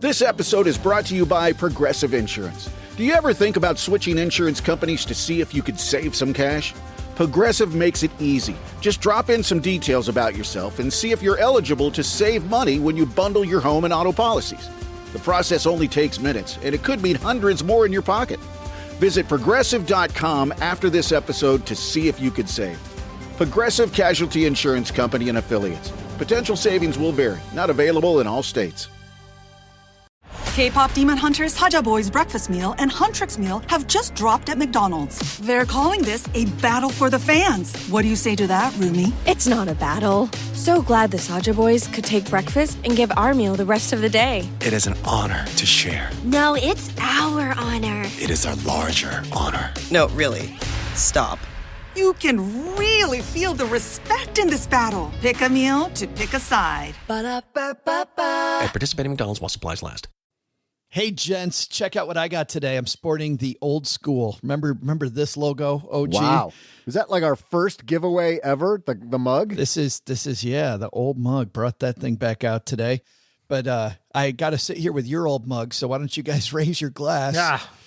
This episode is brought to you by Progressive Insurance. Do you ever think about switching insurance companies to see if you could save some cash? Progressive makes it easy. Just drop in some details about yourself and see if you're eligible to save money when you bundle your home and auto policies. The process only takes minutes, and it could mean hundreds more in your pocket. Visit Progressive.com after this episode to see if you could save. Progressive Casualty Insurance Company and Affiliates. Potential savings will vary. Not available in all states. K-pop Demon Hunters, Haja Boys breakfast meal and Huntrix meal have just dropped at McDonald's. They're calling this a battle for the fans. What do you say to that, Rumi? It's not a battle. So glad the Saja Boys could take breakfast and give our meal the rest of the day. It is an honor to share. No, it's our honor. It is our larger honor. No, really. Stop. You can really feel the respect in this battle. Pick a meal to pick a side. Ba-da-ba-ba-ba. At participating McDonald's while supplies last. Hey, gents, check out what I got today. I'm sporting the old school. Remember this logo, OG? Wow. Is that like our first giveaway ever, the mug? This is the old mug. Brought that thing back out today. But I got to sit here with your old mug, so why don't you guys raise your glass?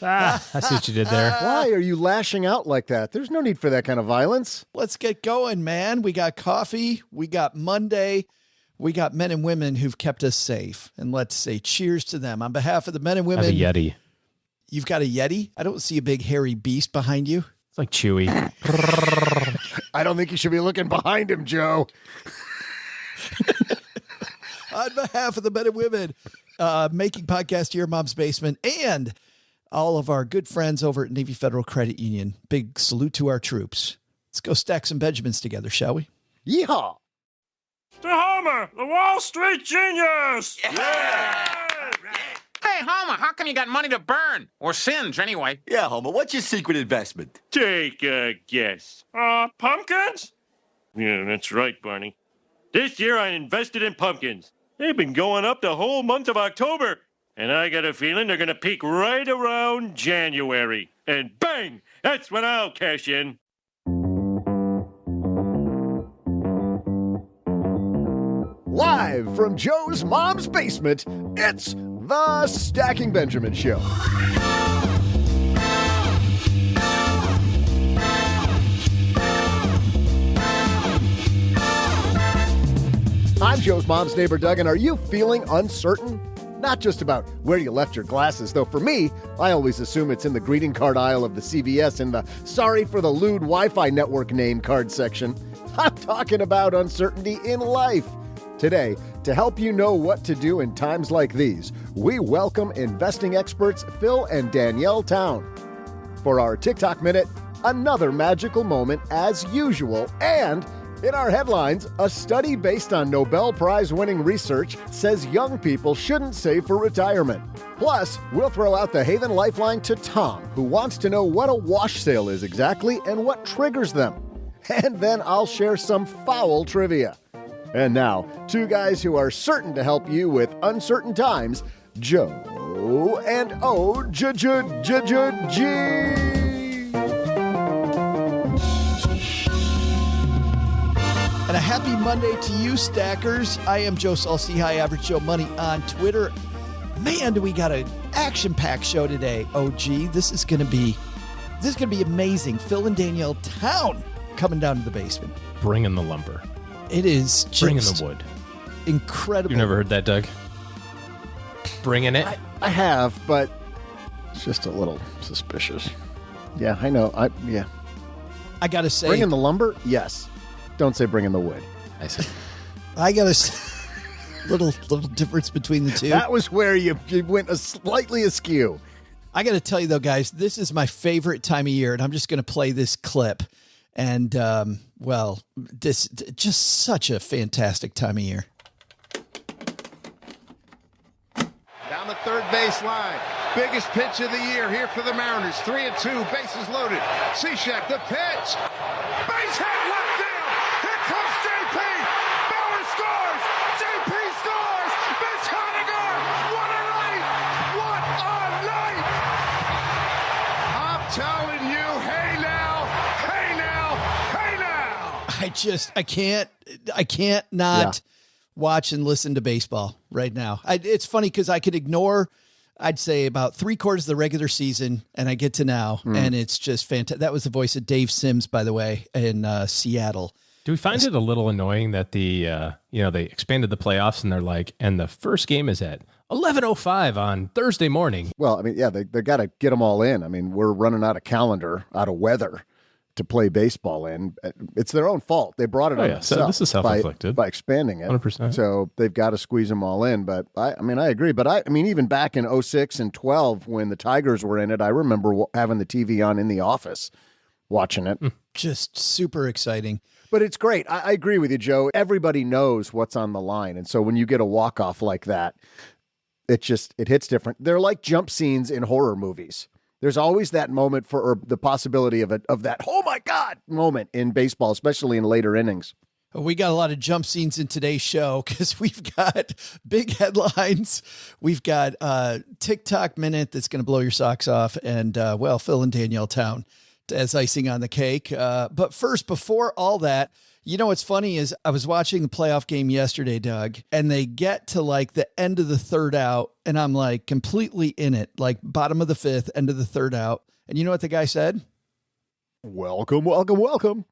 I see what you did there. Why are you lashing out like that? There's no need for that kind of violence. Let's get going, man. We got coffee. We got Monday. We got men and women who've kept us safe. And let's say cheers to them. On behalf of the men and women. I have a Yeti. You've got a Yeti? I don't see a big hairy beast behind you. It's like Chewy. I don't think you should be looking behind him, Joe. On behalf of the men and women making podcast Your Mom's Basement and all of our good friends over at Navy Federal Credit Union, big salute to our troops. Let's go stack some Benjamins together, shall we? Yeehaw! To Homer, the Wall Street genius! Yeah! Hey, Homer, how come you got money to burn? Or singe, anyway? Yeah, Homer, what's your secret investment? Take a guess. Pumpkins? Yeah, that's right, Barney. This year I invested in pumpkins. They've been going up the whole month of October. And I got a feeling they're going to peak right around January. And bang! That's when I'll cash in. Live from Joe's mom's basement, it's the Stacking Benjamin Show. I'm Joe's mom's neighbor, Doug, and are you feeling uncertain? Not just about where you left your glasses, though for me, I always assume it's in the greeting card aisle of the CVS in the sorry for the lewd Wi-Fi network name card section. I'm talking about uncertainty in life. Today, to help you know what to do in times like these, we welcome investing experts Phil and Danielle Town. For our TikTok Minute, another magical moment as usual, and in our headlines, a study based on Nobel Prize-winning research says young people shouldn't save for retirement. Plus, we'll throw out the Haven Lifeline to Tom, who wants to know what a wash sale is exactly and what triggers them. And then I'll share some foul trivia. And now, two guys who are certain to help you with uncertain times, Joe and O-G. And a happy Monday to you, Stackers. I am Joe Salsi, High Average Joe Money on Twitter. Man, do we got an action-packed show today, OG. This is gonna be amazing. Phil and Danielle Town coming down to the basement. Bringing the lumber. It is just bringing the wood. Incredible. You've never heard that, Doug? Bringing it? I have, but it's just a little suspicious. Yeah, I know. I gotta say, bringing the lumber? Yes. Don't say bringing the wood. I see. I gotta say, little difference between the two. That was where you went slightly askew. I gotta tell you though, guys, this is my favorite time of year, and I'm just gonna play this clip. And, this just such a fantastic time of year. Down the third baseline. Biggest pitch of the year here for the Mariners. 3-2, bases loaded. Cishek, the pitch. Base hit, left field. Here comes JP. Bauer scores. JP scores. Mitch Haniger. What a night. What a night. I'm telling you, hey now. Hey now. Hey now. I can't not watch and listen to baseball right now. It's funny because I could ignore, I'd say, about 3/4 of the regular season, and I get to now, and it's just fantastic. That was the voice of Dave Sims, by the way, in Seattle. Do we find it a little annoying that they expanded the playoffs and they're like, and the first game is at 11:05 on Thursday morning? Well, I mean, yeah, they got to get them all in. I mean, we're running out of calendar, out of weather to play baseball in. It's their own fault. They brought it on themselves. So this is self-inflicted by expanding it. 100%. So they've got to squeeze them all in. But I agree. But I mean, even back in 06 and 12, when the Tigers were in it, I remember having the TV on in the office, watching it. Just super exciting. But it's great. I agree with you, Joe. Everybody knows what's on the line. And so when you get a walk-off like that, it hits different. They're like jump scenes in horror movies. There's always that moment or the possibility of that, oh my God, moment in baseball, especially in later innings. We got a lot of jump scenes in today's show because we've got big headlines. We've got TikTok Minute that's going to blow your socks off. And, Phil and Danielle Town as icing on the cake. But first, before all that, you know, what's funny is I was watching the playoff game yesterday, Doug, and they get to like the end of the third out, and I'm like completely in it, like bottom of the fifth, end of the third out. And you know what the guy said? Welcome, welcome, welcome.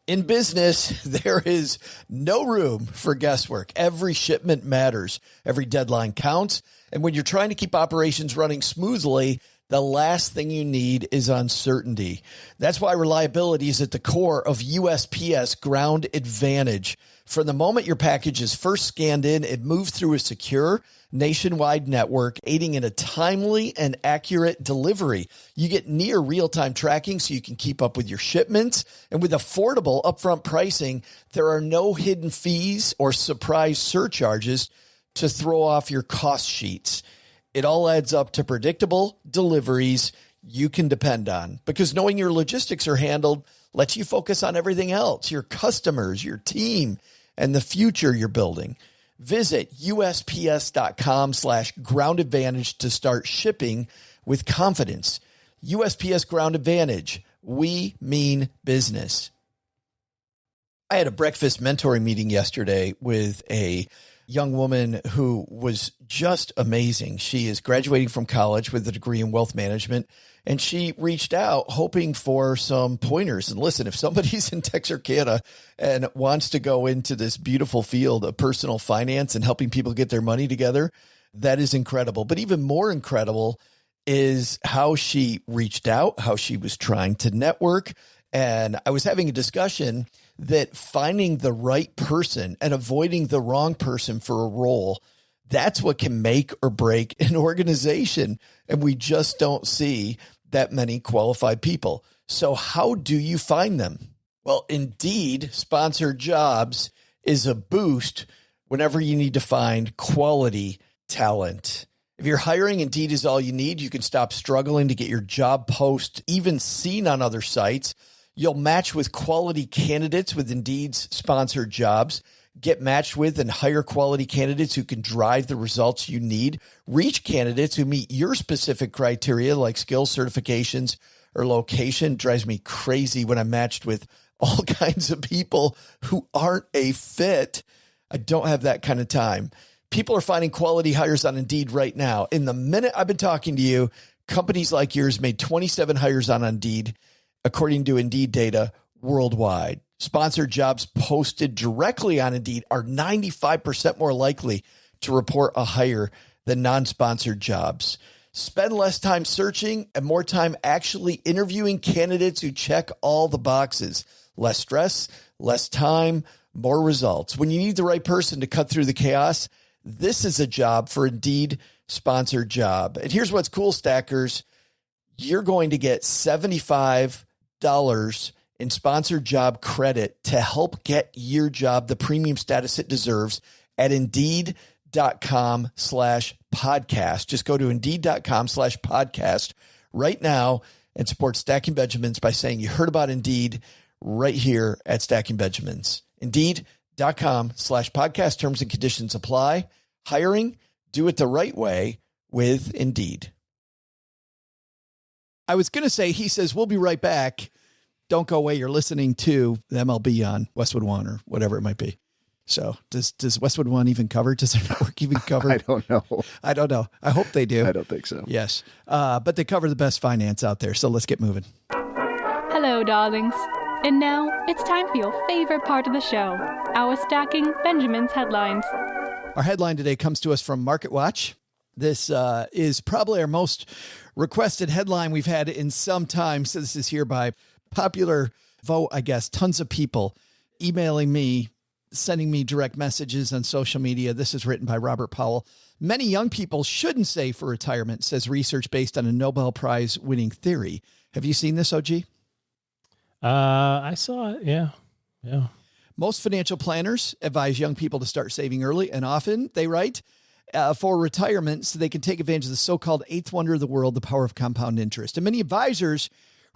In business, there is no room for guesswork. Every shipment matters. Every deadline counts. And when you're trying to keep operations running smoothly, the last thing you need is uncertainty. That's why reliability is at the core of USPS Ground Advantage. From the moment your package is first scanned in, it moves through a secure nationwide network, aiding in a timely and accurate delivery. You get near real-time tracking so you can keep up with your shipments. And with affordable upfront pricing, there are no hidden fees or surprise surcharges to throw off your cost sheets. It all adds up to predictable deliveries you can depend on, because knowing your logistics are handled lets you focus on everything else, your customers, your team, and the future you're building. Visit USPS.com/Ground Advantage to start shipping with confidence. USPS Ground Advantage. We mean business. I had a breakfast mentoring meeting yesterday with a young woman who was just amazing. She is graduating from college with a degree in wealth management, and she reached out hoping for some pointers. And listen, if somebody's in Texarkana and wants to go into this beautiful field of personal finance and helping people get their money together, that is incredible. But even more incredible is how she reached out, how she was trying to network. And I was having a discussion that finding the right person and avoiding the wrong person for a role, that's what can make or break an organization. And we just don't see that many qualified people. So how do you find them? Well, Indeed Sponsored Jobs is a boost whenever you need to find quality talent. If you're hiring, Indeed is all you need. You can stop struggling to get your job post even seen on other sites. You'll match with quality candidates with Indeed's Sponsored Jobs. Get matched with and hire quality candidates who can drive the results you need. Reach candidates who meet your specific criteria like skills, certifications, or location. It drives me crazy when I'm matched with all kinds of people who aren't a fit. I don't have that kind of time. People are finding quality hires on Indeed right now. In the minute I've been talking to you, companies like yours made 27 hires on Indeed, according to Indeed data worldwide. Sponsored jobs posted directly on Indeed are 95% more likely to report a hire than non-sponsored jobs. Spend less time searching and more time actually interviewing candidates who check all the boxes. Less stress, less time, more results. When you need the right person to cut through the chaos, this is a job for Indeed Sponsored Job. And here's what's cool, Stackers. You're going to get $75 in sponsored job credit to help get your job the premium status it deserves at Indeed.com/podcast. Just go to Indeed.com/podcast right now and support Stacking Benjamins by saying you heard about Indeed right here at Stacking Benjamins. Indeed.com/podcast. Terms and conditions apply. Hiring, do it the right way with Indeed. I was going to say, he says, we'll be right back. Don't go away. You're listening to the MLB on Westwood One or whatever it might be. So does Westwood One even cover? Does their network even cover? I don't know. I don't know. I hope they do. I don't think so. Yes. But they cover the best finance out there. So let's get moving. Hello, darlings. And now it's time for your favorite part of the show, our Stacking Benjamin's headlines. Our headline today comes to us from Market Watch. This is probably our most requested headline we've had in some time. So this is here by popular vote, I guess. Tons of people emailing me, sending me direct messages on social media. This is written by Robert Powell. Many young people shouldn't save for retirement, says research based on a Nobel Prize winning theory. Have you seen this, OG? I saw it. Yeah. Most financial planners advise young people to start saving early, and often they write for retirement so they can take advantage of the so-called eighth wonder of the world, the power of compound interest. And many advisors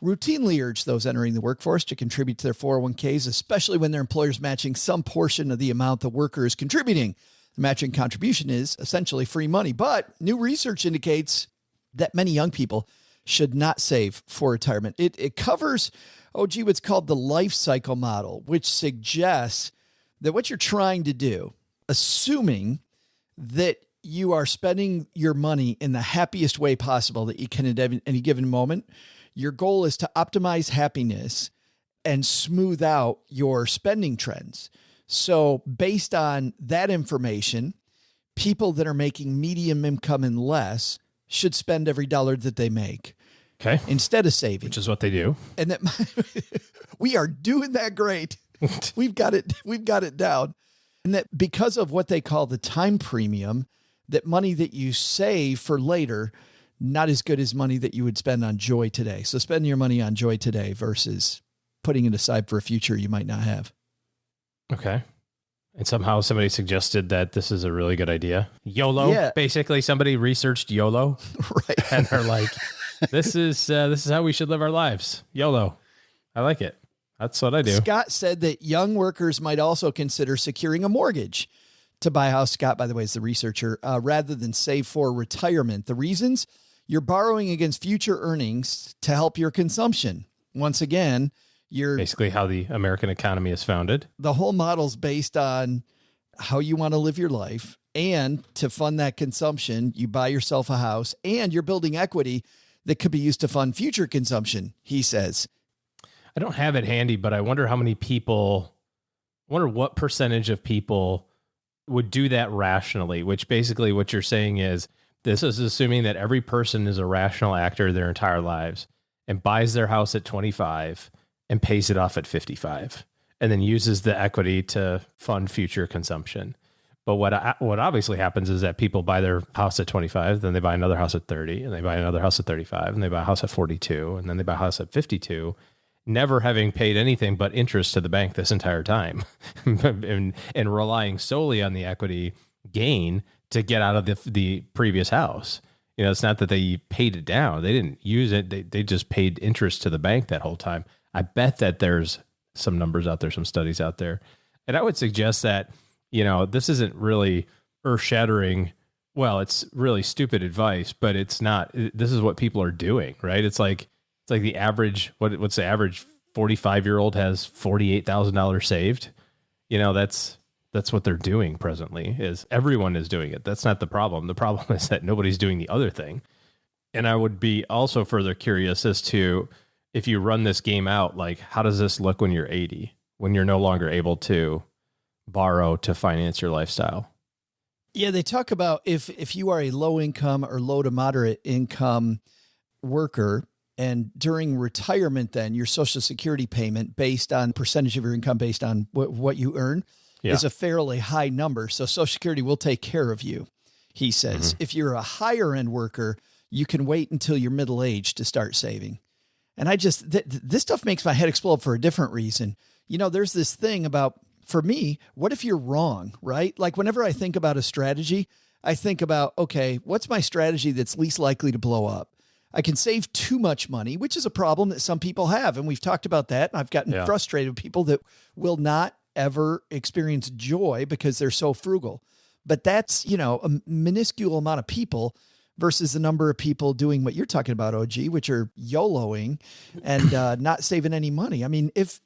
routinely urge those entering the workforce to contribute to their 401ks, especially when their employer is matching some portion of the amount the worker is contributing. The matching contribution is essentially free money, but new research indicates that many young people should not save for retirement. It covers, what's called the life cycle model, which suggests that what you're trying to do, assuming that you are spending your money in the happiest way possible that you can at any given moment, your goal is to optimize happiness and smooth out your spending trends. So based on that information, people that are making medium income and less should spend every dollar that they make. Okay. Instead of saving. Which is what they do. And that we are doing that great. We've got it down. And that because of what they call the time premium, that money that you save for later, not as good as money that you would spend on joy today. So spend your money on joy today versus putting it aside for a future you might not have. Okay. And somehow somebody suggested that this is a really good idea. YOLO. Yeah. Basically, somebody researched YOLO. Right. And they're like, this is how we should live our lives. YOLO. I like it. That's what I do. Scott said that young workers might also consider securing a mortgage to buy a house. Scott, by the way, is the researcher, rather than save for retirement. The reasons: you're borrowing against future earnings to help your consumption. Once again, you're basically how the American economy is founded. The whole model's based on how you want to live your life, and to fund that consumption, you buy yourself a house and you're building equity that could be used to fund future consumption, he says. I don't have it handy, but I wonder what percentage of people would do that rationally, which basically what you're saying is this is assuming that every person is a rational actor their entire lives and buys their house at 25 and pays it off at 55 and then uses the equity to fund future consumption. But what obviously happens is that people buy their house at 25, then they buy another house at 30, and they buy another house at 35, and they buy a house at 42, and then they buy a house at 52, never having paid anything but interest to the bank this entire time and relying solely on the equity gain to get out of the previous house. You know, it's not that they paid it down. They didn't use it. They just paid interest to the bank that whole time. I bet that there's some numbers out there, some studies out there. And I would suggest that, you know, this isn't really earth-shattering. Well, it's really stupid advice, but it's not. This is what people are doing, right? It's like the average. What's the average 45-year-old has $48,000 saved? You know, that's what they're doing presently. Is everyone is doing it? That's not the problem. The problem is that nobody's doing the other thing. And I would be also further curious as to if you run this game out, like how does this look when you're 80, when you're no longer able to borrow to finance your lifestyle? Yeah, they talk about if you are a low income or low to moderate income worker, and during retirement, then your Social Security payment based on percentage of your income based on what you earn is a fairly high number. So Social Security will take care of you, he says. Mm-hmm. If you're a higher end worker, you can wait until you're middle aged to start saving. And I just, this stuff makes my head explode for a different reason. You know, there's this thing about, for me, what if you're wrong, right? Like whenever I think about a strategy, I think about, okay, what's my strategy that's least likely to blow up? I can save too much money, which is a problem that some people have. And we've talked about that. And I've gotten frustrated with people that will not ever experience joy because they're so frugal. But that's, you know, a minuscule amount of people versus the number of people doing what you're talking about, OG, which are YOLOing and not saving any money. I mean, if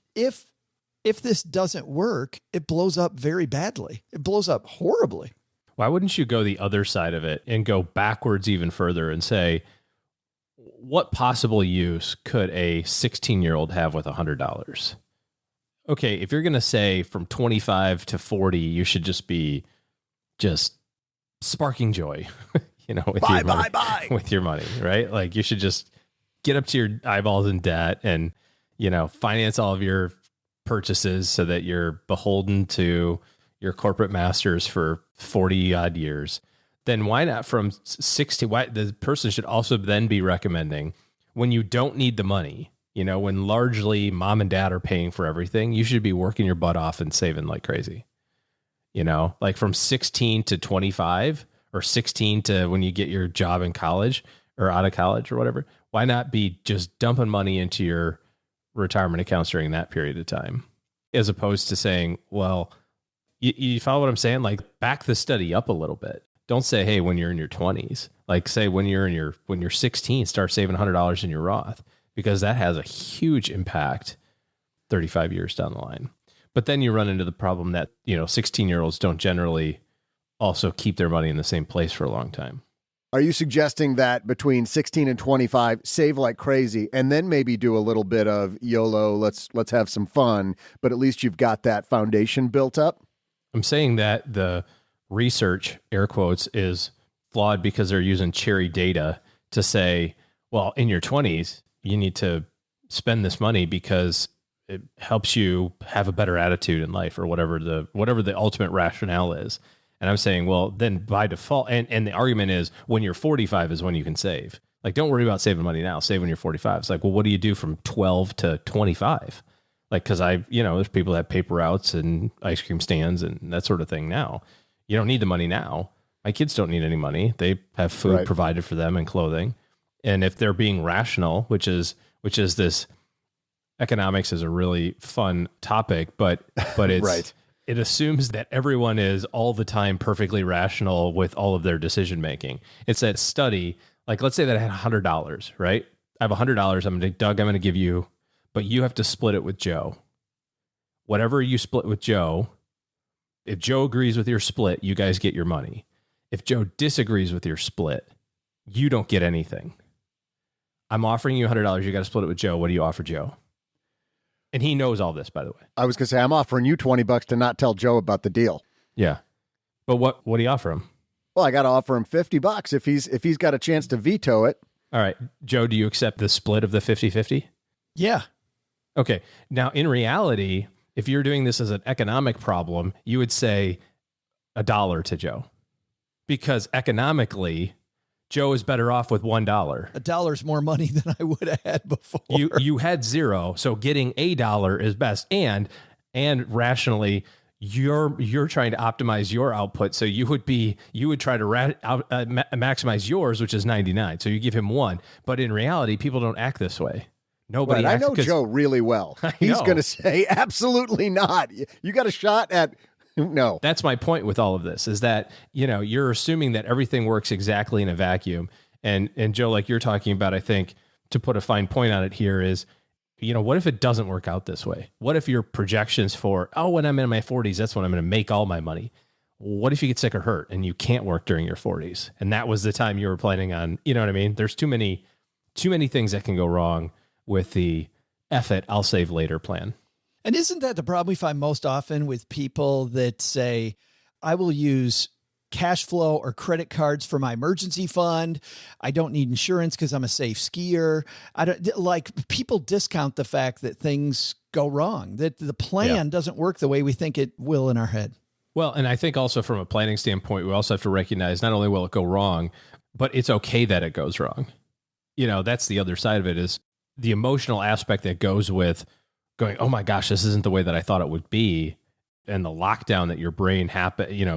if this doesn't work, it blows up very badly. It blows up horribly. Why wouldn't you go the other side of it and go backwards even further and say, what possible use could a 16-year-old have with $100? Okay, if you're going to say from 25 to 40, you should just be sparking joy, with your money, right? Like you should just get up to your eyeballs in debt and, finance all of your purchases so that you're beholden to your corporate masters for 40 odd years. Then why not from 60? Why the person should also then be recommending when you don't need the money, when largely mom and dad are paying for everything, you should be working your butt off and saving like crazy. Like from 16 to 25 or 16 to when you get your job in college or out of college or whatever. Why not be just dumping money into your retirement accounts during that period of time, as opposed to saying, well, you follow what I'm saying? Like back the study up a little bit. Don't say, hey, when you're in your 20s, like say when you're 16, start saving $100 in your Roth, because that has a huge impact 35 years down the line. But then you run into the problem that, 16-year-olds don't generally also keep their money in the same place for a long time. Are you suggesting that between 16 and 25, save like crazy, and then maybe do a little bit of YOLO, let's have some fun, but at least you've got that foundation built up? I'm saying that the research, air quotes, is flawed because they're using cherry data to say, well, in your 20s, you need to spend this money because it helps you have a better attitude in life or whatever the ultimate rationale is. And I'm saying, well, then by default, and the argument is when you're 45 is when you can save. Like, don't worry about saving money now. Save when you're 45. It's like, well, what do you do from 12 to 25? Like, because there's people that have paper routes and ice cream stands and that sort of thing now. You don't need the money now. My kids don't need any money. They have food provided for them and clothing. And if they're being rational, which is this, economics is a really fun topic, but it's right. It assumes that everyone is all the time perfectly rational with all of their decision making. It's that study, like let's say that I had $100, right? I have $100. Doug, I'm going to give you, but you have to split it with Joe. Whatever you split with Joe, if Joe agrees with your split, you guys get your money. If Joe disagrees with your split, you don't get anything. I'm offering you $100. You got to split it with Joe. What do you offer Joe? And he knows all this, by the way. I was going to say, I'm offering you $20 to not tell Joe about the deal. Yeah. But what do you offer him? Well, I got to offer him $50 if he's got a chance to veto it. All right. Joe, do you accept the split of the 50-50? Yeah. Okay. Now, in reality, if you're doing this as an economic problem, you would say $1 to Joe. Because economically, Joe is better off with $1. $1 more money than I would have had before. You had $0, so getting $1 is best. And rationally, you're trying to optimize your output, so you would try to maximize yours, which is 99. So you give him 1. But in reality, people don't act this way. Nobody. Right. I know Joe really well. He's going to say absolutely not. You got a shot at. No. That's my point with all of this is that, you're assuming that everything works exactly in a vacuum. And Joe, like you're talking about, I think to put a fine point on it here is, what if it doesn't work out this way? What if your projections for, when I'm in my 40s, that's when I'm going to make all my money. What if you get sick or hurt and you can't work during your 40s? And that was the time you were planning on, you know what I mean? There's too many things that can go wrong with the I'll save later plan. And isn't that the problem we find most often with people that say, I will use cash flow or credit cards for my emergency fund. I don't need insurance because I'm a safe skier. People discount the fact that things go wrong, that the plan doesn't work the way we think it will in our head. Well, and I think also from a planning standpoint, we also have to recognize not only will it go wrong, but it's okay that it goes wrong. That's the other side of it is the emotional aspect that goes with going, oh my gosh, this isn't the way that I thought it would be. And the lockdown that your brain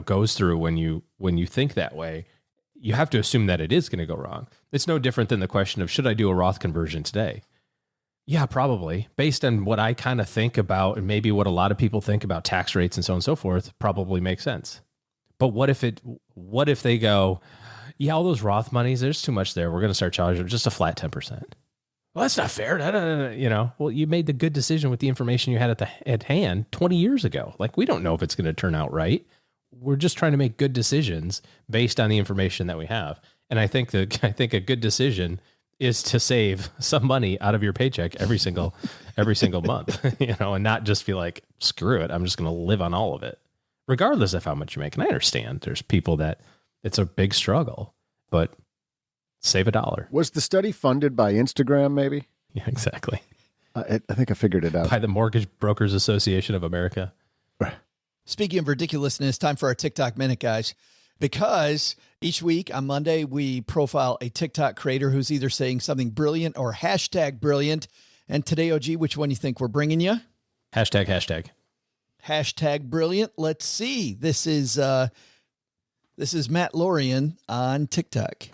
goes through when you think that way, you have to assume that it is going to go wrong. It's no different than the question of, should I do a Roth conversion today? Yeah, probably. Based on what I kind of think about and maybe what a lot of people think about tax rates and so on and so forth, probably makes sense. But what if they go, yeah, all those Roth monies, there's too much there. We're going to start charging just a flat 10%. well, that's not fair. Well, you made the good decision with the information you had at hand 20 years ago. Like, we don't know if it's going to turn out right. We're just trying to make good decisions based on the information that we have. And I think a good decision is to save some money out of your paycheck every single month, and not just be like, screw it, I'm just going to live on all of it, regardless of how much you make. And I understand there's people that it's a big struggle, but save $1. Was the study funded by Instagram, maybe? Yeah, exactly. I think I figured it out. By the Mortgage Brokers Association of America. Speaking of ridiculousness, time for our TikTok Minute, guys. Because each week on Monday, we profile a TikTok creator who's either saying something brilliant or hashtag brilliant. And today, OG, which one do you think we're bringing you? Hashtag. Hashtag brilliant. Let's see. This is Matt Lorian on TikTok.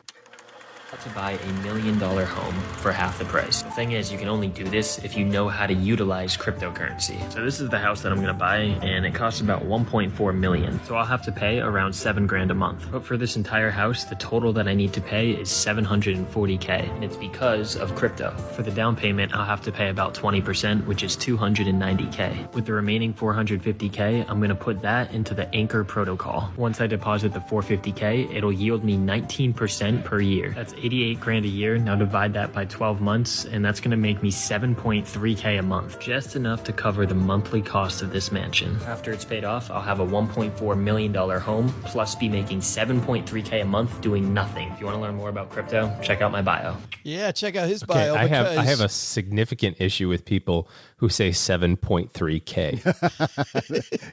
To buy $1 million home for half the price. The thing is, you can only do this if you know how to utilize cryptocurrency. So this is the house that I'm going to buy, and it costs about $1.4 million. So I'll have to pay around $7,000 a month. But for this entire house, the total that I need to pay is $740K, and it's because of crypto. For the down payment, I'll have to pay about 20%, which is $290K. With the remaining $450K, I'm going to put that into the Anchor protocol. Once I deposit the $450K, it'll yield me 19% per year. That's $88,000 a year. Now divide that by 12 months, and that's going to make me $7.3K a month, just enough to cover the monthly cost of this mansion. After it's paid off, I'll have a $1.4 million home, plus be making $7.3K a month doing nothing. If you want to learn more about crypto, check out my bio. Yeah, check out his bio. I have a significant issue with people who say 7.3K.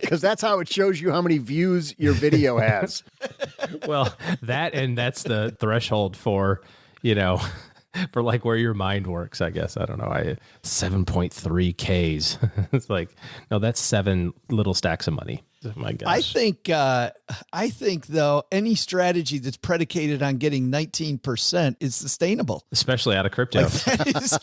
Because that's how it shows you how many views your video has. Well, that's the threshold for, for like where your mind works, I guess. I don't know. 7.3Ks. It's like, no, that's 7 little stacks of money. Oh my gosh. I think though, any strategy that's predicated on getting 19% is sustainable. Especially out of crypto. Like that is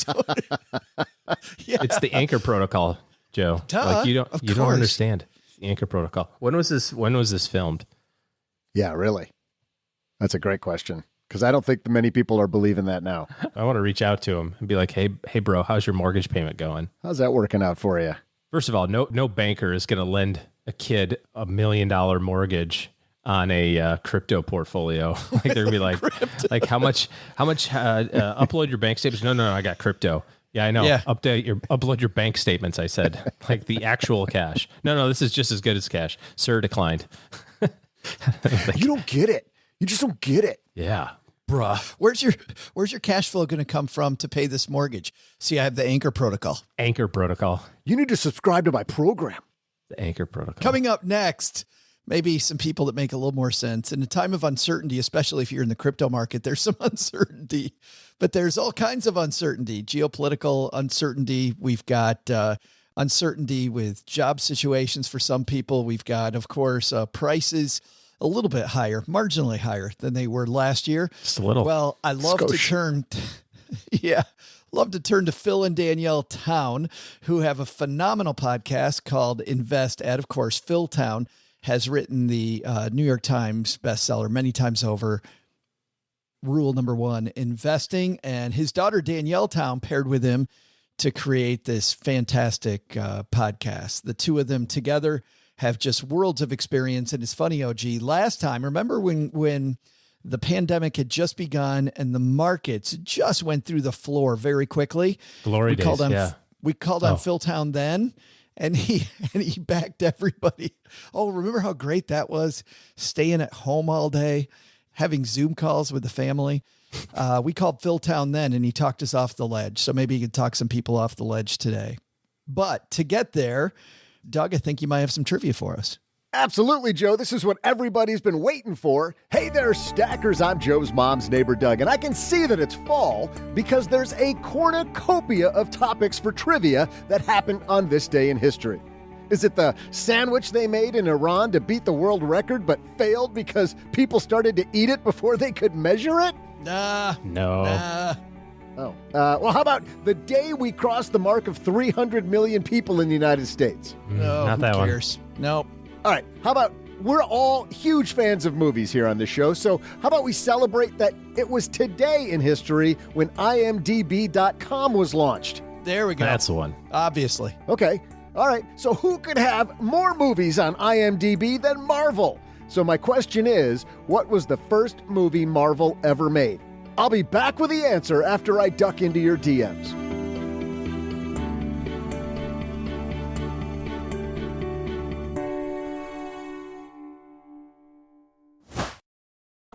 yeah. It's the Anchor protocol, Joe. Like you don't understand the Anchor protocol. When was this filmed? Yeah, really. That's a great question. Because I don't think many people are believing that now. I want to reach out to him and be like, hey, bro, how's your mortgage payment going? How's that working out for you? First of all, no banker is going to lend a kid $1 million mortgage on a crypto portfolio. Like they're gonna be like, how much? Upload your bank statements. No, I got crypto. Yeah, I know. Yeah. Upload your bank statements. I said, like the actual cash. No, this is just as good as cash. Sir, declined. You don't get it. You just don't get it. Yeah. Bruh. Where's your cash flow going to come from to pay this mortgage? See, I have the Anchor protocol. Anchor protocol. You need to subscribe to my program. The Anchor protocol. Coming up next, maybe some people that make a little more sense. In a time of uncertainty, especially if you're in the crypto market, there's some uncertainty, but there's all kinds of uncertainty. Geopolitical uncertainty. We've got uncertainty with job situations for some people. We've got, of course, prices a little bit higher, marginally higher than they were last year. Just a little. Well, I love to turn to Phil and Danielle Town, who have a phenomenal podcast called Invest At. Of course, Phil Town has written the New York Times bestseller many times over, Rule Number 1, Investing. And his daughter, Danielle Town, paired with him to create this fantastic podcast. The two of them together have just worlds of experience. And it's funny, OG, last time, remember when the pandemic had just begun and the markets just went through the floor very quickly? Glory days, yeah. We called on Phil Town then, and he backed everybody. Oh, remember how great that was? Staying at home all day, having Zoom calls with the family. We called Phil Town then, and he talked us off the ledge. So maybe he could talk some people off the ledge today. But to get there, Doug, I think you might have some trivia for us. Absolutely, Joe. This is what everybody's been waiting for. Hey there, stackers. I'm Joe's mom's neighbor, Doug, and I can see that it's fall because there's a cornucopia of topics for trivia that happened on this day in history. Is it the sandwich they made in Iran to beat the world record but failed because people started to eat it before they could measure it? No. Oh. Well, how about the day we crossed the mark of 300 million people in the United States? No, not that cares? one. Nope. All right. How about we're all huge fans of movies here on the show, so how about we celebrate that it was today in history when IMDb.com was launched? There we go. That's the one. Obviously. Okay. All right. So who could have more movies on IMDb than Marvel? So my question is, what was the first movie Marvel ever made? I'll be back with the answer after I duck into your DMs.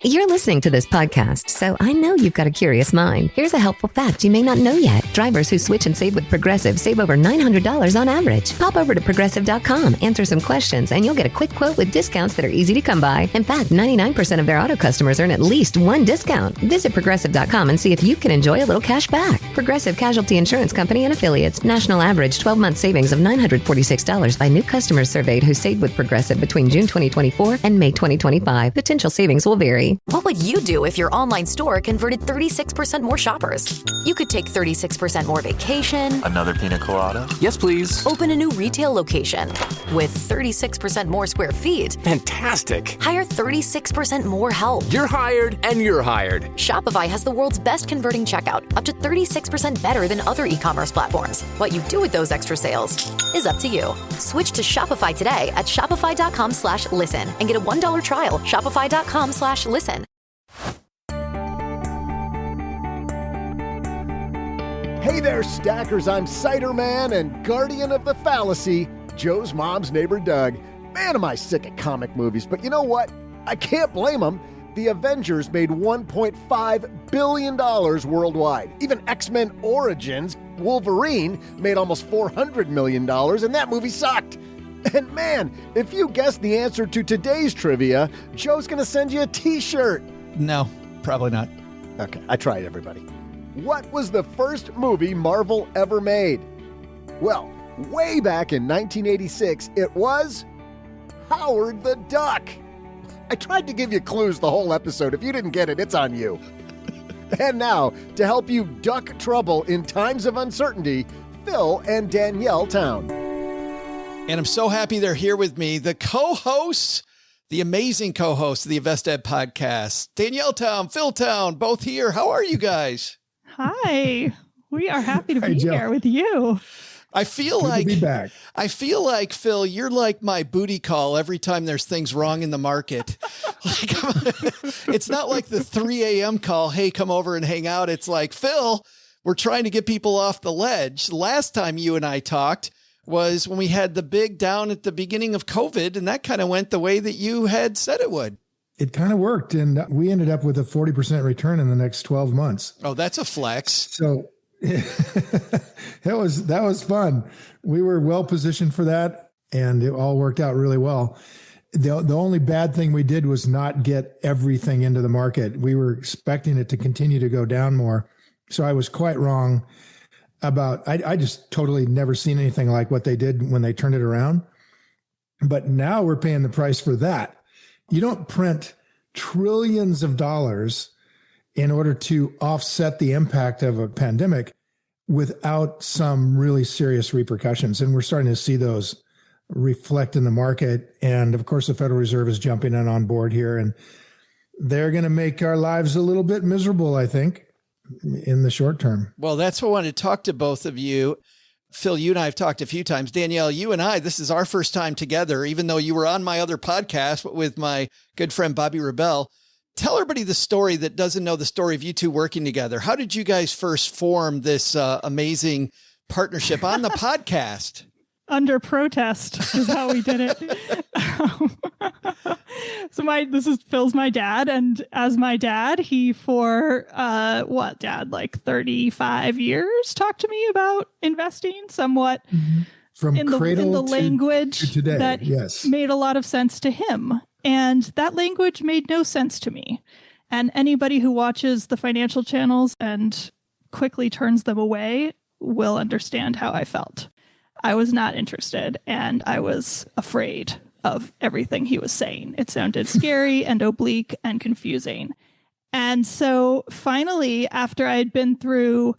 You're listening to this podcast, so I know you've got a curious mind. Here's a helpful fact you may not know yet. Drivers who switch and save with Progressive save over $900 on average. Pop over to Progressive.com, answer some questions, and you'll get a quick quote with discounts that are easy to come by. In fact, 99% of their auto customers earn at least one discount. Visit Progressive.com and see if you can enjoy a little cash back. Progressive Casualty Insurance Company and Affiliates. National average 12-month savings of $946 by new customers surveyed who saved with Progressive between June 2024 and May 2025. Potential savings will vary. What would you do if your online store converted 36% more shoppers? You could take 36% more vacation. Another pina colada? Yes, please. Open a new retail location with 36% more square feet. Fantastic. Hire 36% more help. You're hired and you're hired. Shopify has the world's best converting checkout, up to 36% better than other e-commerce platforms. What you do with those extra sales is up to you. Switch to Shopify today at shopify.com/listen and get a $1 trial. Shopify.com/listen. Hey there, Stackers. I'm Cider Man and guardian of the fallacy, Joe's mom's neighbor, Doug. Man, am I sick of comic movies, but you know what? I can't blame them. The Avengers made $1.5 billion worldwide. Even X-Men Origins, Wolverine, made almost $400 million, and that movie sucked. And man, if you guessed the answer to today's trivia, Joe's going to send you a t-shirt. No, probably not. Okay, I tried, everybody. What was the first movie Marvel ever made? Well, way back in 1986, it was Howard the Duck. I tried to give you clues the whole episode. If you didn't get it, it's on you. And now, to help you duck trouble in times of uncertainty, Phil and Danielle Town. And I'm so happy they're here with me. The co-hosts, the amazing co-hosts of the InvestEd podcast, Danielle Town, Phil Town, both here. How are you guys? Hi. We are happy to be here with you. I feel like Phil, you're like my booty call every time there's things wrong in the market. It's not like the 3 a.m. call. Hey, come over and hang out. It's like, Phil, we're trying to get people off the ledge. Last time you and I talked was when we had the big down at the beginning of COVID, and that kind of went the way that you had said it would. It kind of worked, and we ended up with a 40% return in the next 12 months. Oh, that's a flex. So that was fun. We were well positioned for that, and it all worked out really well. The only bad thing we did was not get everything into the market. We were expecting it to continue to go down more. So I was quite wrong about, I just totally never seen anything like what they did when they turned it around. But now we're paying the price for that. You don't print trillions of dollars in order to offset the impact of a pandemic without some really serious repercussions. And we're starting to see those reflect in the market. And of course, the Federal Reserve is jumping in on board here, and they're going to make our lives a little bit miserable, I think, in the short term. Well, that's what I wanted to talk to both of you. Phil, you and I have talked a few times. Danielle, you and I, this is our first time together, even though you were on my other podcast with my good friend, Bobby Rebell. Tell everybody the story that doesn't know the story of you two working together. How did you guys first form this amazing partnership on the podcast? Under protest is how we did it. So this is Phil's my dad, and as my dad, he for like 35 years talked to me about investing somewhat from in the language to today. That made a lot of sense to him, and that language made no sense to me. And anybody who watches the financial channels and quickly turns them away will understand how I felt. I was not interested, and I was afraid of everything he was saying. It sounded scary and oblique and confusing. And so finally, after I had been through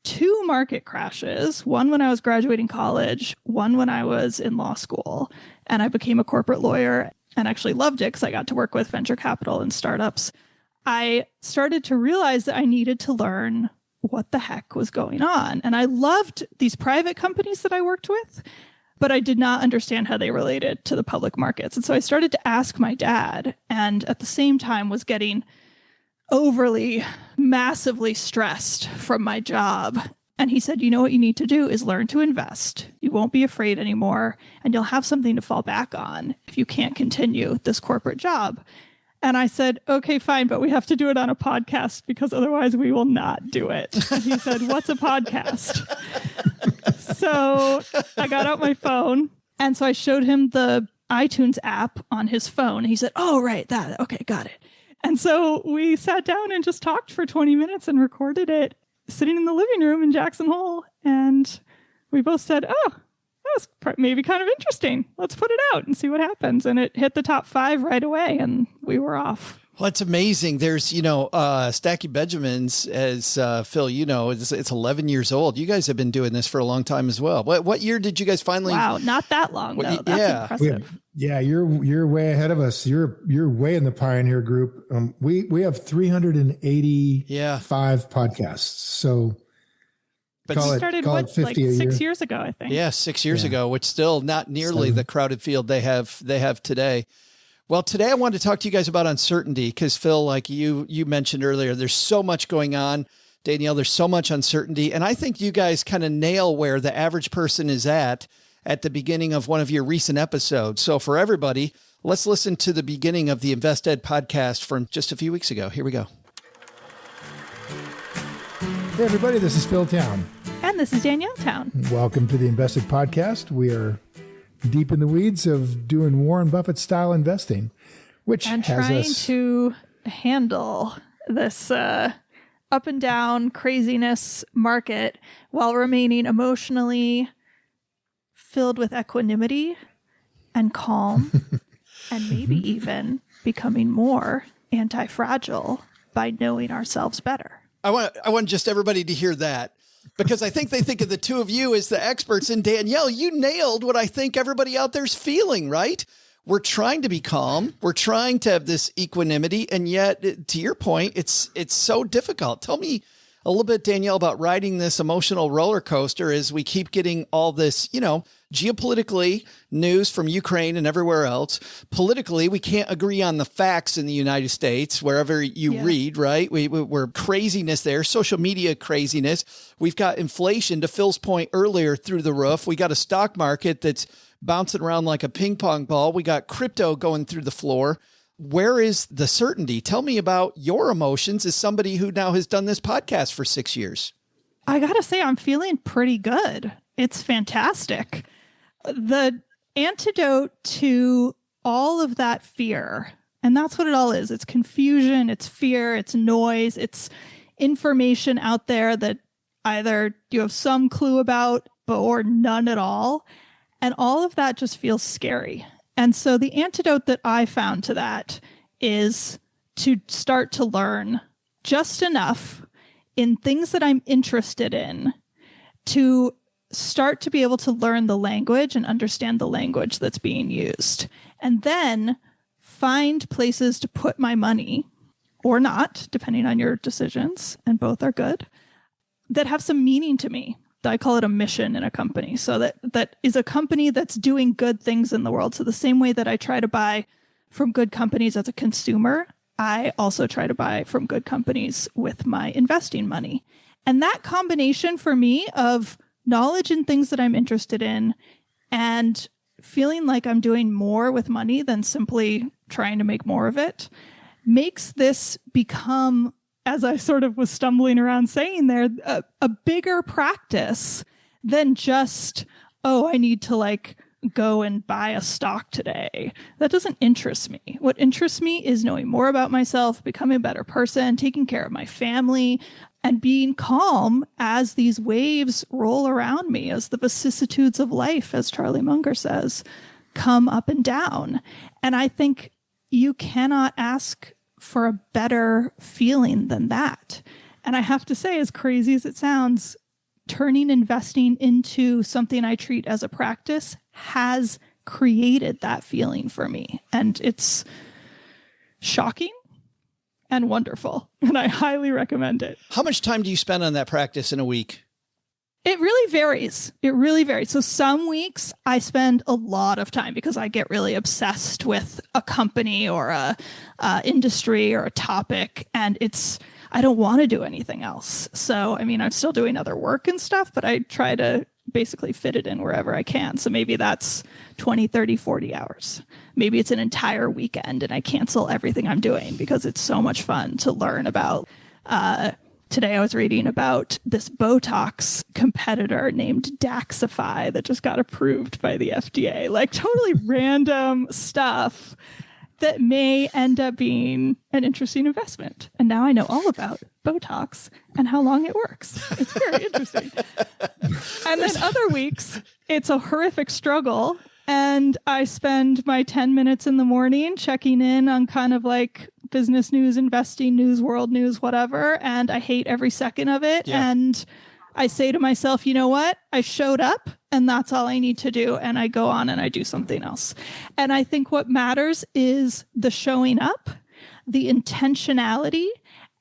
2 market crashes, one when I was graduating college, one when I was in law school, and I became a corporate lawyer, and actually loved it because I got to work with venture capital and startups, I started to realize that I needed to learn what the heck was going on. And I loved these private companies that I worked with, but I did not understand how they related to the public markets. And so I started to ask my dad, and at the same time was getting overly, massively stressed from my job. And he said, you know what you need to do is learn to invest. You won't be afraid anymore, and you'll have something to fall back on if you can't continue this corporate job. And I said, okay, fine, but we have to do it on a podcast because otherwise we will not do it. And he said, what's a podcast? So I got out my phone. And so I showed him the iTunes app on his phone. He said, oh, right, that. Okay, got it. And so we sat down and just talked for 20 minutes and recorded it sitting in the living room in Jackson Hole. And we both said, oh, that was maybe kind of interesting. Let's put it out and see what happens. And it hit the top 5 right away, and we were off. Well, it's amazing. There's, Stacky Benjamins, as Phil, it's 11 years old. You guys have been doing this for a long time as well. What year did you guys finally? Wow, not that long, though. That's impressive. You're way ahead of us. You're way in the pioneer group. We have 385 podcasts. So. But we started like 6 years ago, I think. Yeah, 6 years ago, which still not nearly the crowded field they have today. Well, today I wanted to talk to you guys about uncertainty because Phil, like you mentioned earlier, there's so much going on. Danielle, there's so much uncertainty. And I think you guys kind of nail where the average person is at the beginning of one of your recent episodes. So for everybody, let's listen to the beginning of the InvestEd podcast from just a few weeks ago. Here we go. Hey, everybody, this is Phil Town. And this is Danielle Town. Welcome to the InvestEd podcast. We are deep in the weeds of doing Warren Buffett style investing, which and has trying us to handle this up and down craziness market while remaining emotionally filled with equanimity and calm and maybe even becoming more anti-fragile by knowing ourselves better. I want just everybody to hear that, because I think they think of the two of you as the experts. And Danielle, you nailed what I think everybody out there's feeling, right? We're trying to be calm. We're trying to have this equanimity. And yet, to your point, it's so difficult. Tell me a little bit, Danielle, about riding this emotional roller coaster as we keep getting all this, geopolitically news from Ukraine and everywhere else. Politically, we can't agree on the facts in the United States, wherever you read, right? We're craziness there, social media craziness. We've got inflation, to Phil's point earlier, through the roof. We got a stock market that's bouncing around like a ping pong ball. We got crypto going through the floor. Where is the certainty? Tell me about your emotions as somebody who now has done this podcast for 6 years. I got to say, I'm feeling pretty good. It's fantastic. The antidote to all of that fear, and that's what it all is. It's confusion, it's fear, it's noise, it's information out there that either you have some clue about or none at all. And all of that just feels scary. And so the antidote that I found to that is to start to learn just enough in things that I'm interested in to start to be able to learn the language and understand the language that's being used. And then find places to put my money, or not, depending on your decisions, and both are good, that have some meaning to me. I call it a mission in a company. So that is a company that's doing good things in the world. So the same way that I try to buy from good companies as a consumer, I also try to buy from good companies with my investing money. And that combination for me of knowledge in things that I'm interested in and feeling like I'm doing more with money than simply trying to make more of it makes this become, as I sort of was stumbling around saying there, a bigger practice than just, oh, I need to go and buy a stock today. That doesn't interest me. What interests me is knowing more about myself, becoming a better person, taking care of my family, and being calm as these waves roll around me, as the vicissitudes of life, as Charlie Munger says, come up and down. And I think you cannot ask for a better feeling than that. And I have to say, as crazy as it sounds, turning investing into something I treat as a practice has created that feeling for me. And it's shocking and wonderful. And I highly recommend it. How much time do you spend on that practice in a week? It really varies. It really varies. So some weeks I spend a lot of time because I get really obsessed with a company or a industry or a topic, and I don't want to do anything else. So, I mean, I'm still doing other work and stuff, but I try to basically fit it in wherever I can. So maybe that's 20, 30, 40 hours. Maybe it's an entire weekend and I cancel everything I'm doing because it's so much fun to learn about. Today I was reading about this Botox competitor named Daxify that just got approved by the FDA. Like totally random stuff that may end up being an interesting investment. And now I know all about Botox and how long it works. It's very interesting. And then other weeks, it's a horrific struggle. And I spend my 10 minutes in the morning checking in on kind of like business news, investing news, world news, whatever. And I hate every second of it. Yeah. And I say to myself, you know what? I showed up and that's all I need to do. And I go on and I do something else. And I think what matters is the showing up, the intentionality,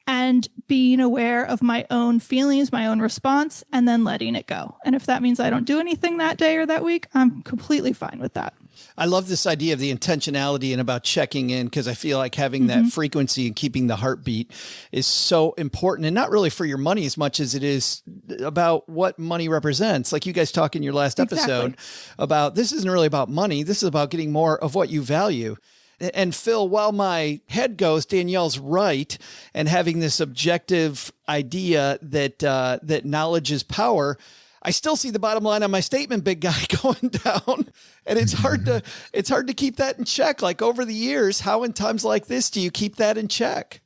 and being aware of my own feelings, my own response, and then letting it go. And if that means I don't do anything that day or that week, I'm completely fine with that. I love this idea of the intentionality and about checking in, because I feel like having that frequency and keeping the heartbeat is so important, and not really for your money as much as it is about what money represents. Like you guys talk in your last episode about, this isn't really about money. This is about getting more of what you value. And Phil, while my head goes, Danielle's right, and having this objective idea that that knowledge is power, I still see the bottom line on my statement, big guy, going down, and it's hard to keep that in check. Like over the years, how in times like this do you keep that in check?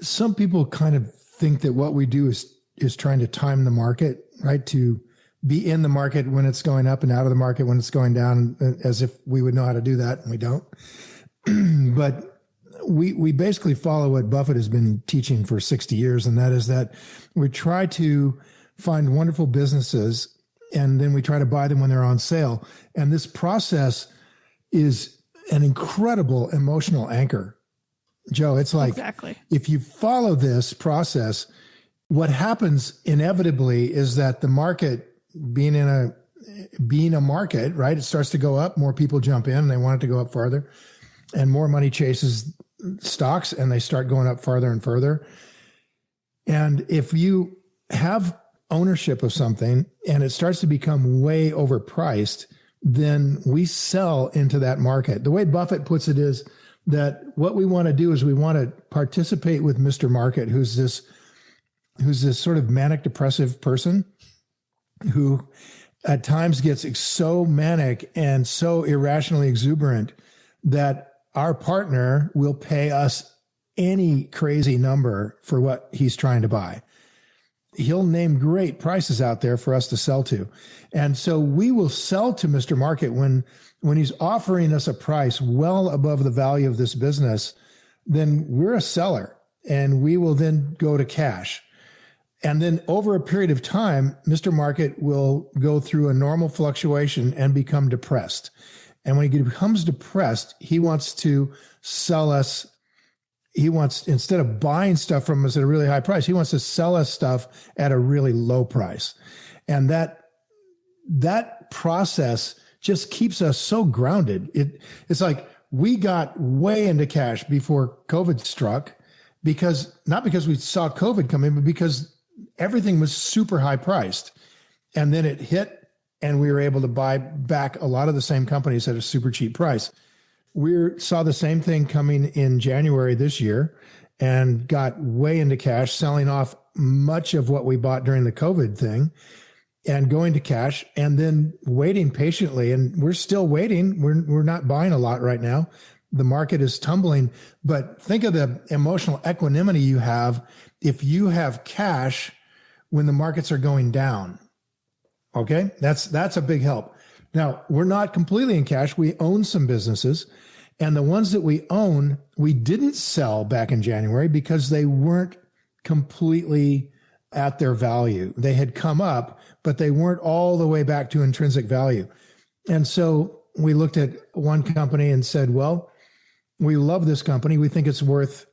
Some people kind of think that what we do is trying to time the market, right? To be in the market when it's going up and out of the market when it's going down, as if we would know how to do that, and we don't. But we basically follow what Buffett has been teaching for 60 years, and that is that we try to find wonderful businesses, and then we try to buy them when they're on sale. And this process is an incredible emotional anchor. Joe, it's like, if you follow this process, what happens inevitably is that the market, being a market, right? It starts to go up, more people jump in, and they want it to go up farther, and more money chases stocks, and they start going up farther and further. And if you have ownership of something and it starts to become way overpriced, then we sell into that market. The way Buffett puts it is that what we want to do is we want to participate with Mr. Market, who's this sort of manic depressive person who at times gets so manic and so irrationally exuberant that our partner will pay us any crazy number for what he's trying to buy. He'll name great prices out there for us to sell to. And so we will sell to Mr. Market when he's offering us a price well above the value of this business, then we're a seller, and we will then go to cash. And then over a period of time, Mr. Market will go through a normal fluctuation and become depressed. And when he becomes depressed, he wants to sell us. He wants, instead of buying stuff from us at a really high price, he wants to sell us stuff at a really low price. And that process just keeps us so grounded. It's like we got way into cash before COVID struck, not because we saw COVID come in, but because everything was super high priced. And then it hit, and we were able to buy back a lot of the same companies at a super cheap price. We saw the same thing coming in January this year and got way into cash, selling off much of what we bought during the COVID thing and going to cash, and then waiting patiently. And we're still waiting. We're not buying a lot right now. The market is tumbling, but think of the emotional equanimity you have if you have cash when the markets are going down. Okay, that's a big help. Now, we're not completely in cash. We own some businesses, and the ones that we own, we didn't sell back in January because they weren't completely at their value. They had come up, but they weren't all the way back to intrinsic value. And so we looked at one company and said, well, we love this company. We think it's worth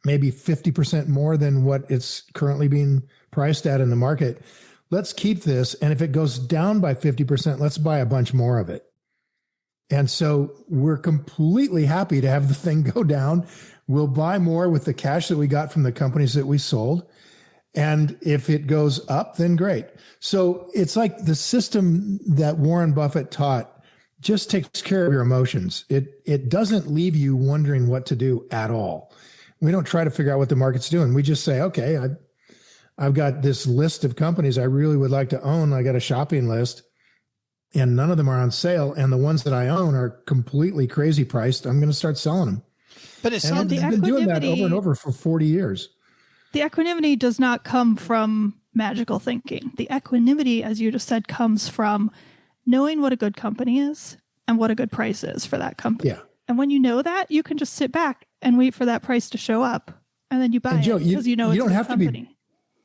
maybe 50% more than what it's currently being priced at in the market. Let's keep this. And if it goes down by 50%, let's buy a bunch more of it. And so we're completely happy to have the thing go down. We'll buy more with the cash that we got from the companies that we sold. And if it goes up, then great. So it's like the system that Warren Buffett taught just takes care of your emotions. It doesn't leave you wondering what to do at all. We don't try to figure out what the market's doing. We just say, okay, I've got this list of companies I really would like to own. I got a shopping list and none of them are on sale. And the ones that I own are completely crazy priced. I'm going to start selling them. But it's and I've been doing that over and over for 40 years. The equanimity does not come from magical thinking. The equanimity, as you just said, comes from knowing what a good company is and what a good price is for that company. Yeah. And when you know that, you can just sit back and wait for that price to show up. And then you buy Joe, it because you know you it's don't a have company. to be.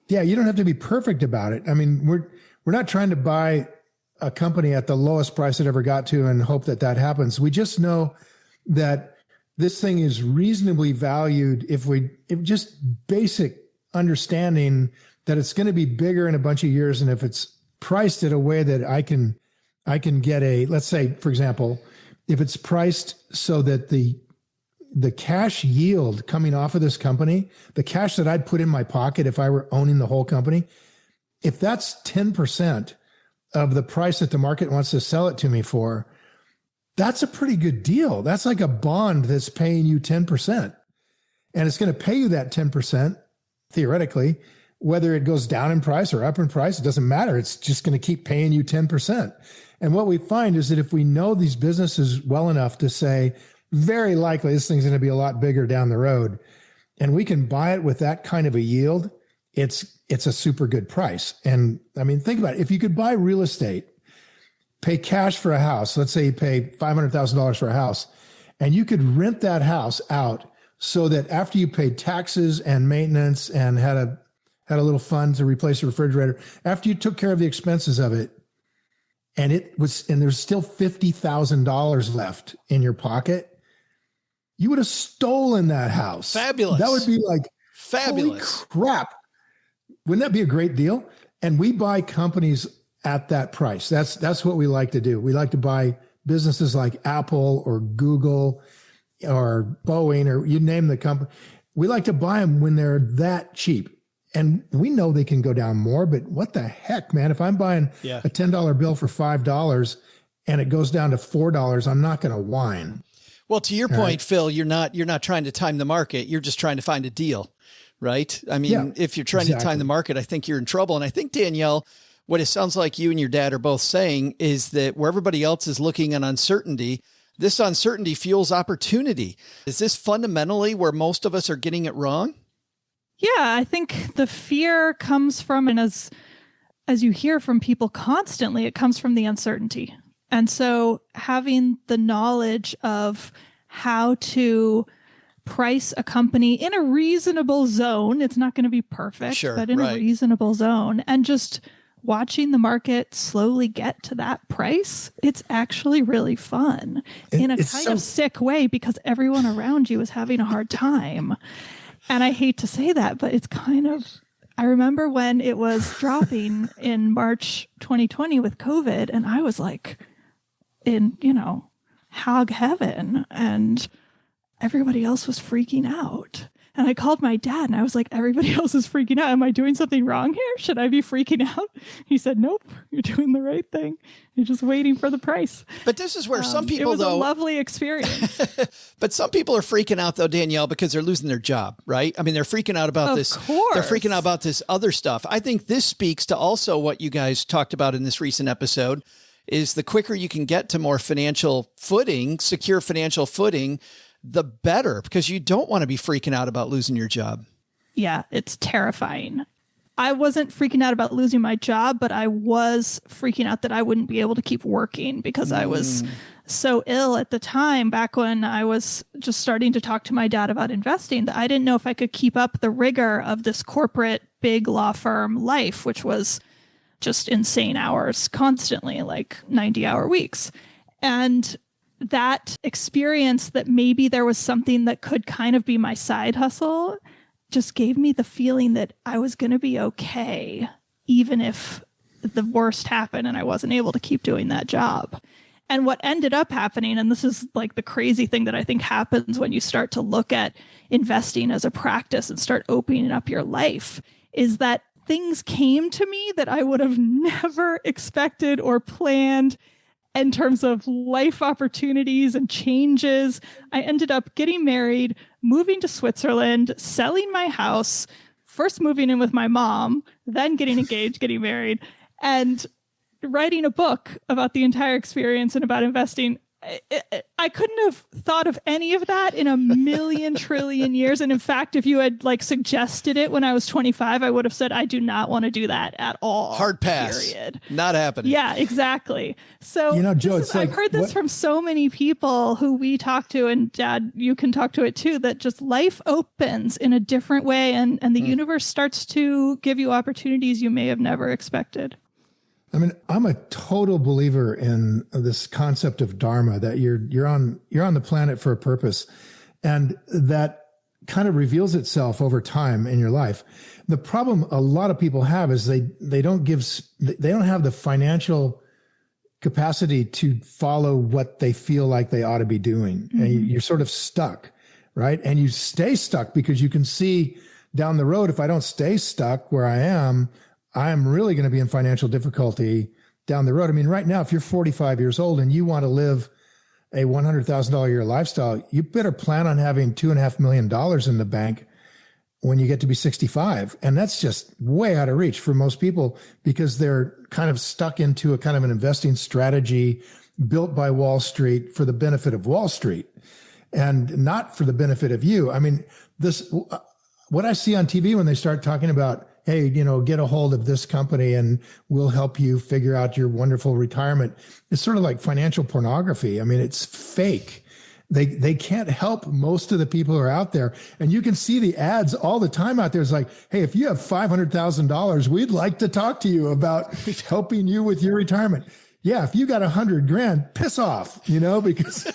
Yeah, you don't have to be perfect about it. I mean, we're not trying to buy a company at the lowest price it ever got to and hope that happens. We just know that this thing is reasonably valued if just basic understanding that it's going to be bigger in a bunch of years. And if it's priced in a way that I can get let's say, for example, if it's priced so that the cash yield coming off of this company, the cash that I'd put in my pocket if I were owning the whole company, if that's 10% of the price that the market wants to sell it to me for, that's a pretty good deal. That's like a bond that's paying you 10%. And it's going to pay you that 10%, theoretically, whether it goes down in price or up in price, it doesn't matter. It's just going to keep paying you 10%. And what we find is that if we know these businesses well enough to say, very likely this thing's going to be a lot bigger down the road, and we can buy it with that kind of a yield, it's a super good price. And I mean, think about it. If you could buy real estate, pay cash for a house, let's say you pay $500,000 for a house, and you could rent that house out so that after you paid taxes and maintenance and had a little fund to replace the refrigerator, after you took care of the expenses of it, and there's still $50,000 left in your pocket, you would have stolen that house. Fabulous. That would be like, fabulous. Holy crap. Wouldn't that be a great deal? And we buy companies at that price. That's what we like to do. We like to buy businesses like Apple or Google or Boeing, or you name the company. We like to buy them when they're that cheap. And we know they can go down more, but what the heck, man? If I'm buying a $10 bill for $5 and it goes down to $4, I'm not going to whine. Well, to your point, Phil, you're not trying to time the market. You're just trying to find a deal, right? I mean, if you're trying to time the market, I think you're in trouble. And I think, Danielle, what it sounds like you and your dad are both saying is that where everybody else is looking at uncertainty, this uncertainty fuels opportunity. Is this fundamentally where most of us are getting it wrong? Yeah, I think the fear comes from, and as you hear from people constantly, it comes from the uncertainty. And so having the knowledge of how to price a company in a reasonable zone, it's not going to be perfect, but in a reasonable zone, and just watching the market slowly get to that price, it's actually really fun in a kind of sick way because everyone around you is having a hard time. And I hate to say that, but it's kind of, I remember when it was dropping in March 2020 with COVID, and I was like in, hog heaven, and everybody else was freaking out. And I called my dad and I was like, everybody else is freaking out. Am I doing something wrong here? Should I be freaking out? He said, nope, you're doing the right thing. You're just waiting for the price. But this is where some people, it was a lovely experience. But some people are freaking out though, Danielle, because they're losing their job, right? I mean, they're freaking out about this. They're freaking out about this other stuff. I think this speaks to also what you guys talked about in this recent episode is the quicker you can get to more financial footing, secure financial footing, the better, because you don't want to be freaking out about losing your job. Yeah, it's terrifying. I wasn't freaking out about losing my job, but I was freaking out that I wouldn't be able to keep working because I was so ill at the time, back when I was just starting to talk to my dad about investing, that I didn't know if I could keep up the rigor of this corporate big law firm life, which was just insane hours constantly, like 90-hour weeks. And that experience that maybe there was something that could kind of be my side hustle just gave me the feeling that I was going to be okay, even if the worst happened and I wasn't able to keep doing that job. And what ended up happening, and this is like the crazy thing that I think happens when you start to look at investing as a practice and start opening up your life, is that things came to me that I would have never expected or planned in terms of life opportunities and changes. I ended up getting married, moving to Switzerland, selling my house, first moving in with my mom, then getting engaged, getting married, and writing a book about the entire experience and about investing. I couldn't have thought of any of that in a million trillion years. And in fact, if you had like suggested it when I was 25, I would have said, I do not want to do that at all. Hard pass. Period. Not happening. Yeah, exactly. So, Joe, I've heard this from so many people who we talk to, and Dad, you can talk to it too, that just life opens in a different way, and the universe starts to give you opportunities you may have never expected. I mean, I'm a total believer in this concept of dharma, that you're on the planet for a purpose, and that kind of reveals itself over time in your life. The problem a lot of people have is they don't have the financial capacity to follow what they feel like they ought to be doing. Mm-hmm. And you're sort of stuck, right? And you stay stuck because you can see down the road, if I don't stay stuck where I am really going to be in financial difficulty down the road. I mean, right now, if you're 45 years old and you want to live a $100,000 a year lifestyle, you better plan on having $2.5 million in the bank when you get to be 65. And that's just way out of reach for most people because they're kind of stuck into a kind of an investing strategy built by Wall Street for the benefit of Wall Street and not for the benefit of you. I mean, what I see on TV when they start talking about, hey, get a hold of this company and we'll help you figure out your wonderful retirement. It's sort of like financial pornography. I mean, it's fake. They can't help most of the people who are out there. And you can see the ads all the time out there. It's like, hey, if you have $500,000, we'd like to talk to you about helping you with your retirement. Yeah, if you got $100,000, piss off, because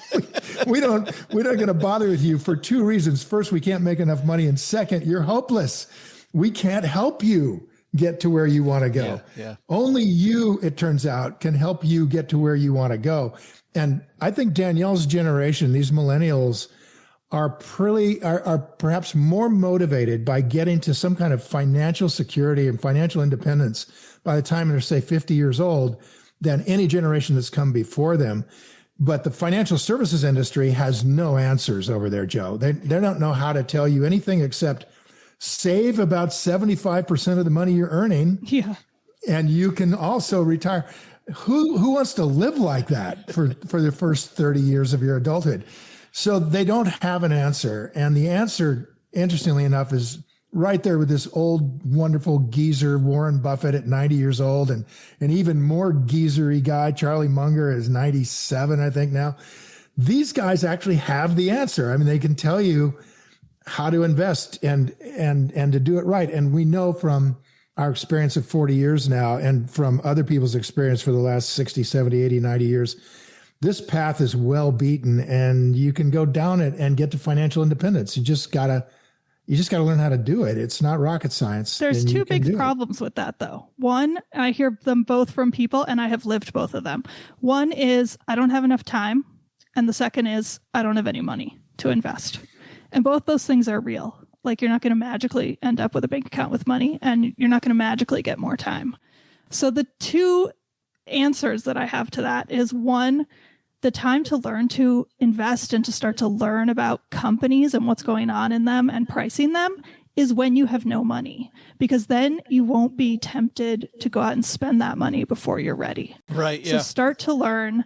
we're not going to bother with you for two reasons. First, we can't make enough money. And second, you're hopeless. We can't help you get to where you want to go. Yeah. Only you, it turns out, can help you get to where you want to go. And I think Danielle's generation, these millennials, are perhaps more motivated by getting to some kind of financial security and financial independence by the time they're, say, 50 years old than any generation that's come before them. But the financial services industry has no answers over there, Joe. They don't know how to tell you anything except save about 75% of the money you're earning. Yeah. And you can also retire. Who wants to live like that for the first 30 years of your adulthood? So they don't have an answer. And the answer, interestingly enough, is right there with this old, wonderful geezer, Warren Buffett at 90 years old, and an even more geezery guy, Charlie Munger, is 97, I think now. These guys actually have the answer. I mean, they can tell you how to invest and to do it right. And we know from our experience of 40 years now and from other people's experience for the last 60, 70, 80, 90 years, this path is well beaten and you can go down it and get to financial independence. You just gotta learn how to do it. It's not rocket science. There's two big problems with that, though. One, I hear them both from people, and I have lived both of them. One is I don't have enough time, and the second is I don't have any money to invest. And both those things are real. Like, you're not going to magically end up with a bank account with money, and you're not going to magically get more time. So the two answers that I have to that is, one, the time to learn to invest and to start to learn about companies and what's going on in them and pricing them is when you have no money, because then you won't be tempted to go out and spend that money before you're ready. Right. Yeah. So start to learn,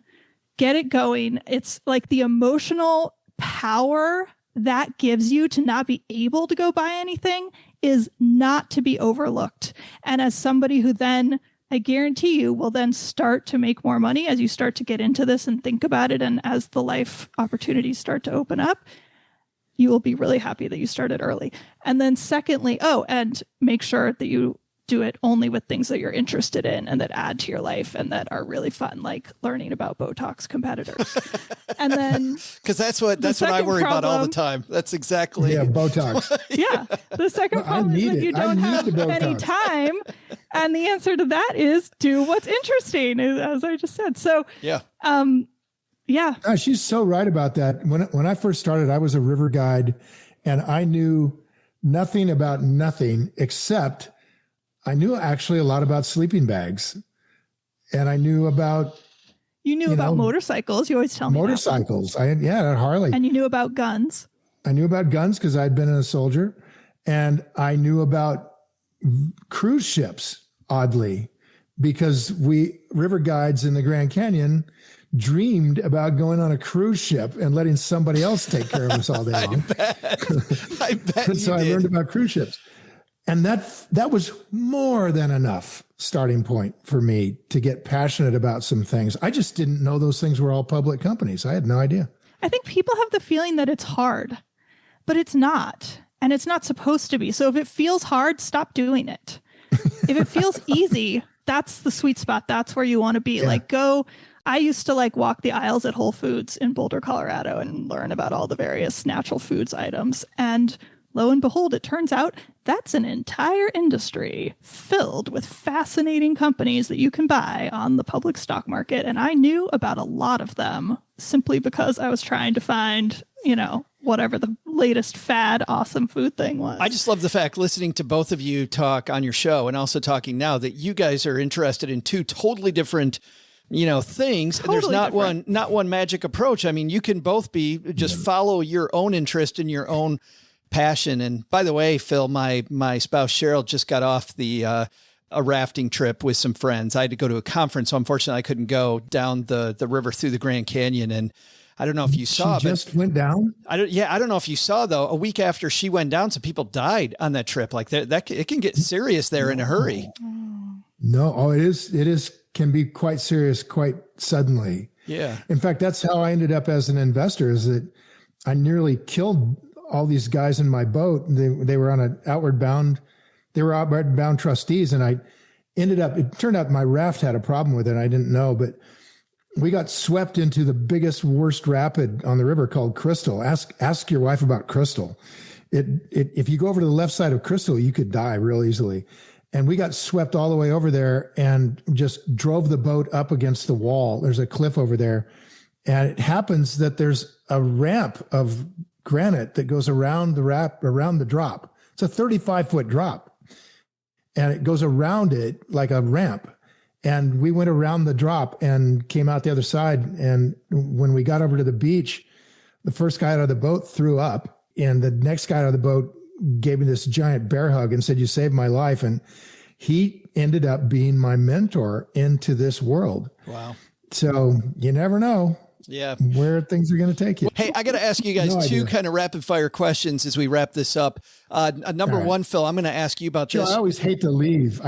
get it going. It's like the emotional power that gives you to not be able to go buy anything is not to be overlooked. And as somebody who then, I guarantee you, will then start to make more money as you start to get into this and think about it. And as the life opportunities start to open up, you will be really happy that you started early. And then secondly, and make sure that you do it only with things that you're interested in and that add to your life and that are really fun, like learning about Botox competitors. And then, because that's what I worry about all the time. That's exactly Botox. Yeah, the second problem is that you don't have any time, and the answer to that is do what's interesting, as I just said. So yeah. She's so right about that. When I first started, I was a river guide, and I knew nothing about nothing except I knew actually a lot about sleeping bags, and I knew about about motorcycles. You always tell me motorcycles. I had Harley, and you knew about guns. I knew about guns because I'd been a soldier, and I knew about cruise ships. Oddly, because we river guides in the Grand Canyon dreamed about going on a cruise ship and letting somebody else take care of us all day long. I bet. So I learned about cruise ships. And that was more than enough starting point for me to get passionate about some things. I just didn't know those things were all public companies. I had no idea. I think people have the feeling that it's hard, but it's not. And it's not supposed to be. So if it feels hard, stop doing it. If it feels easy, that's the sweet spot. That's where you want to be. Yeah. I used to walk the aisles at Whole Foods in Boulder, Colorado, and learn about all the various natural foods items. And lo and behold, it turns out that's an entire industry filled with fascinating companies that you can buy on the public stock market. And I knew about a lot of them simply because I was trying to find, whatever the latest fad awesome food thing was. I just love the fact, listening to both of you talk on your show and also talking now, that you guys are interested in two totally different things. Totally There's not different. one magic approach. I mean, you can both follow your own interest and your own passion. And by the way, Phil, my spouse Cheryl just got off a rafting trip with some friends. I had to go to a conference, so unfortunately I couldn't go down the river through the Grand Canyon. And I don't know if you saw. She just went down? I don't know if you saw, though, a week after she went down, some people died on that trip. Like that it can get serious there in a hurry. No, it is can be quite serious quite suddenly. Yeah. In fact, that's how I ended up as an investor, is that I nearly killed all these guys in my boat. They were on an outward bound trustees. And it turned out my raft had a problem with it. I didn't know, but we got swept into the biggest, worst rapid on the river called Crystal. Ask your wife about Crystal. If you go over to the left side of Crystal, you could die real easily. And we got swept all the way over there and just drove the boat up against the wall. There's a cliff over there. And it happens that there's a ramp of granite that goes around the drop. It's a 35-foot drop. And it goes around it like a ramp. And we went around the drop and came out the other side. And when we got over to the beach, the first guy out of the boat threw up. And the next guy out of the boat gave me this giant bear hug and said, "You saved my life." And he ended up being my mentor into this world. Wow. So you never know. Yeah, where things are going to take you. Hey, I got to ask you guys two kind of rapid fire questions as we wrap this up. Number one, Phil, I'm going to ask you about Joe, this. I always hate to leave.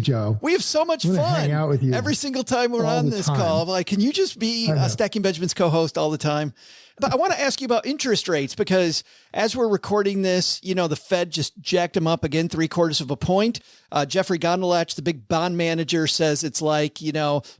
Joe. We have so much fun. Hang out with you every single time we're on this call. I'm like, can you just be Stacking Benjamin's co-host all the time? But I want to ask you about interest rates, because as we're recording this, the Fed just jacked them up again 0.75 points. Jeffrey Gondelach, the big bond manager, says it's like,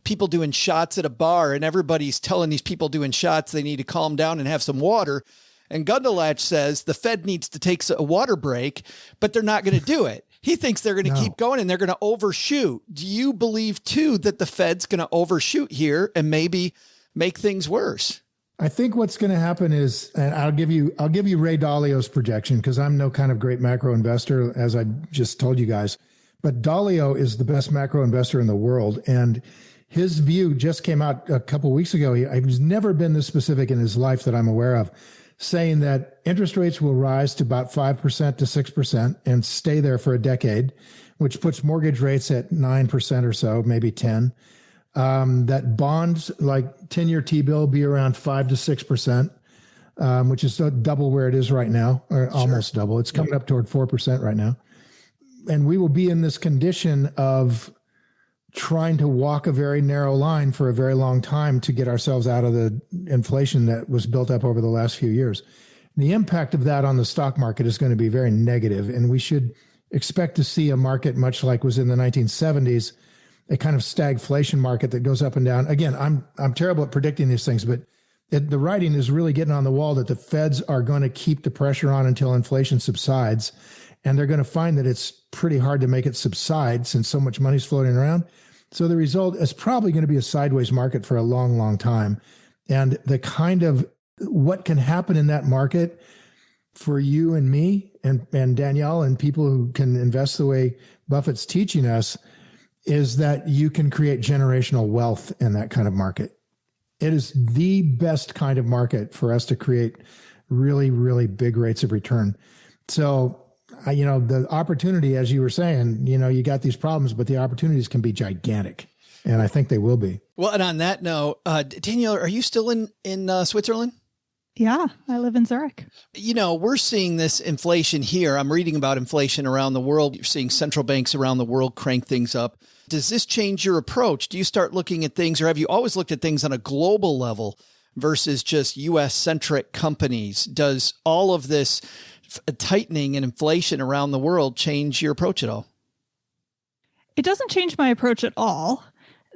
people doing shots at a bar, and everybody's telling these people doing shots they need to calm down and have some water. And Gondelach says the Fed needs to take a water break, but they're not going to do it. He thinks they're going to keep going and they're going to overshoot. Do you believe, too, that the Fed's going to overshoot here and maybe make things worse? I think what's going to happen is, and I'll give you Ray Dalio's projection, because I'm no kind of great macro investor, as I just told you guys. But Dalio is the best macro investor in the world. And his view just came out a couple of weeks ago. He's never been this specific in his life that I'm aware of, saying that interest rates will rise to about 5% to 6% and stay there for a decade, which puts mortgage rates at 9% or so, maybe 10%. That bonds, like 10-year T-bill, be around 5 to 6%, which is double where it is right now, or almost double. It's coming up toward 4% right now. And we will be in this condition of trying to walk a very narrow line for a very long time to get ourselves out of the inflation that was built up over the last few years. The impact of that on the stock market is going to be very negative, and we should expect to see a market much like was in the 1970s, a kind of stagflation market that goes up and down. Again, I'm terrible at predicting these things, but the writing is really getting on the wall that the Feds are going to keep the pressure on until inflation subsides. And they're going to find that it's pretty hard to make it subside since so much money's floating around. So the result is probably going to be a sideways market for a long, long time. And the kind of what can happen in that market for you and me and Danielle and people who can invest the way Buffett's teaching us is that you can create generational wealth in that kind of market. It is the best kind of market for us to create really, really big rates of return. So, the opportunity, as you were saying, you got these problems, but the opportunities can be gigantic. And I think they will be. Well, and on that note, Danielle, are you still in Switzerland? Yeah, I live in Zurich. We're seeing this inflation here. I'm reading about inflation around the world. You're seeing central banks around the world crank things up. Does this change your approach? Do you start looking at things, or have you always looked at things on a global level versus just U.S.-centric companies? Does all of this tightening and inflation around the world change your approach at all? It doesn't change my approach at all.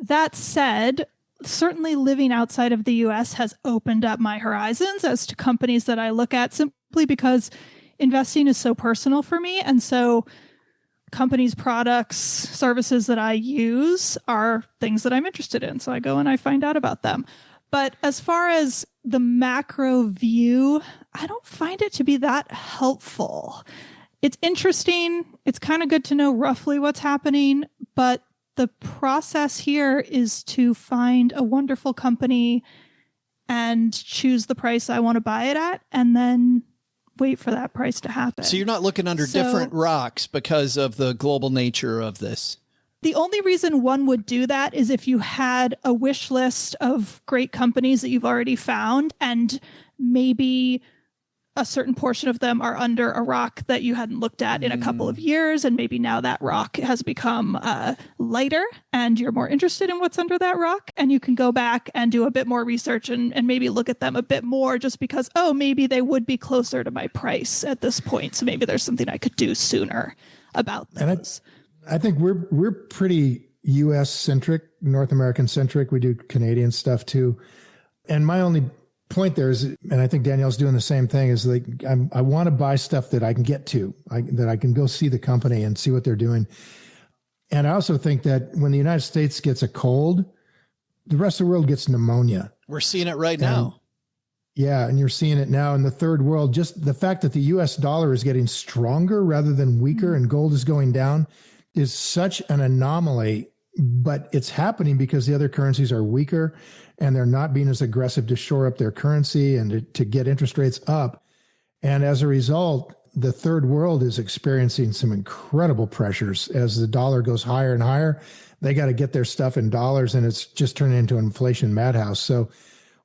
That said, certainly living outside of the U.S. has opened up my horizons as to companies that I look at, simply because investing is so personal for me. And so companies, products, services that I use are things that I'm interested in. So I go and I find out about them. But as far as the macro view, I don't find it to be that helpful. It's interesting. It's kind of good to know roughly what's happening, but the process here is to find a wonderful company and choose the price I want to buy it at, and then wait for that price to happen. So you're not looking under different rocks because of the global nature of this. The only reason one would do that is if you had a wish list of great companies that you've already found, and maybe a certain portion of them are under a rock that you hadn't looked at in a couple of years. And maybe now that rock has become lighter and you're more interested in what's under that rock. And you can go back and do a bit more research and maybe look at them a bit more, just because, maybe they would be closer to my price at this point. So maybe there's something I could do sooner about those. And I think we're pretty U.S. centric, North American centric. We do Canadian stuff too. And my only point there is, and I think Danielle's doing the same thing, is like I want to buy stuff that I can get to, that I can go see the company and see what they're doing. And I also think that when the United States gets a cold, the rest of the world gets pneumonia. We're seeing it right now. Yeah, and you're seeing it now in the third world. Just the fact that the U.S. dollar is getting stronger rather than weaker and gold is going down is such an anomaly, but it's happening because the other currencies are weaker and they're not being as aggressive to shore up their currency and to get interest rates up. And as a result, the third world is experiencing some incredible pressures as the dollar goes higher and higher. They got to get their stuff in dollars, and it's just turning into an inflation madhouse. So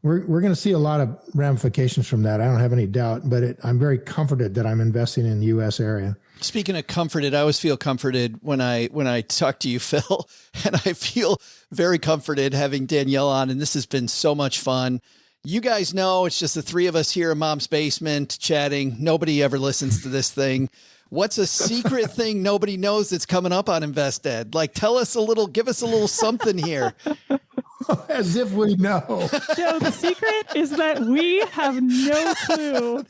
we're going to see a lot of ramifications from that. I don't have any doubt, but I'm very comforted that I'm investing in the U.S. area. Speaking of comforted, I always feel comforted when I talk to you, Phil, and I feel very comforted having Danielle on, and this has been so much fun. You guys know it's just the three of us here in Mom's basement chatting. Nobody ever listens to this thing. What's a secret thing nobody knows that's coming up on InvestEd? Like, give us a little something here. As if we know. Joe, the secret is that we have no clue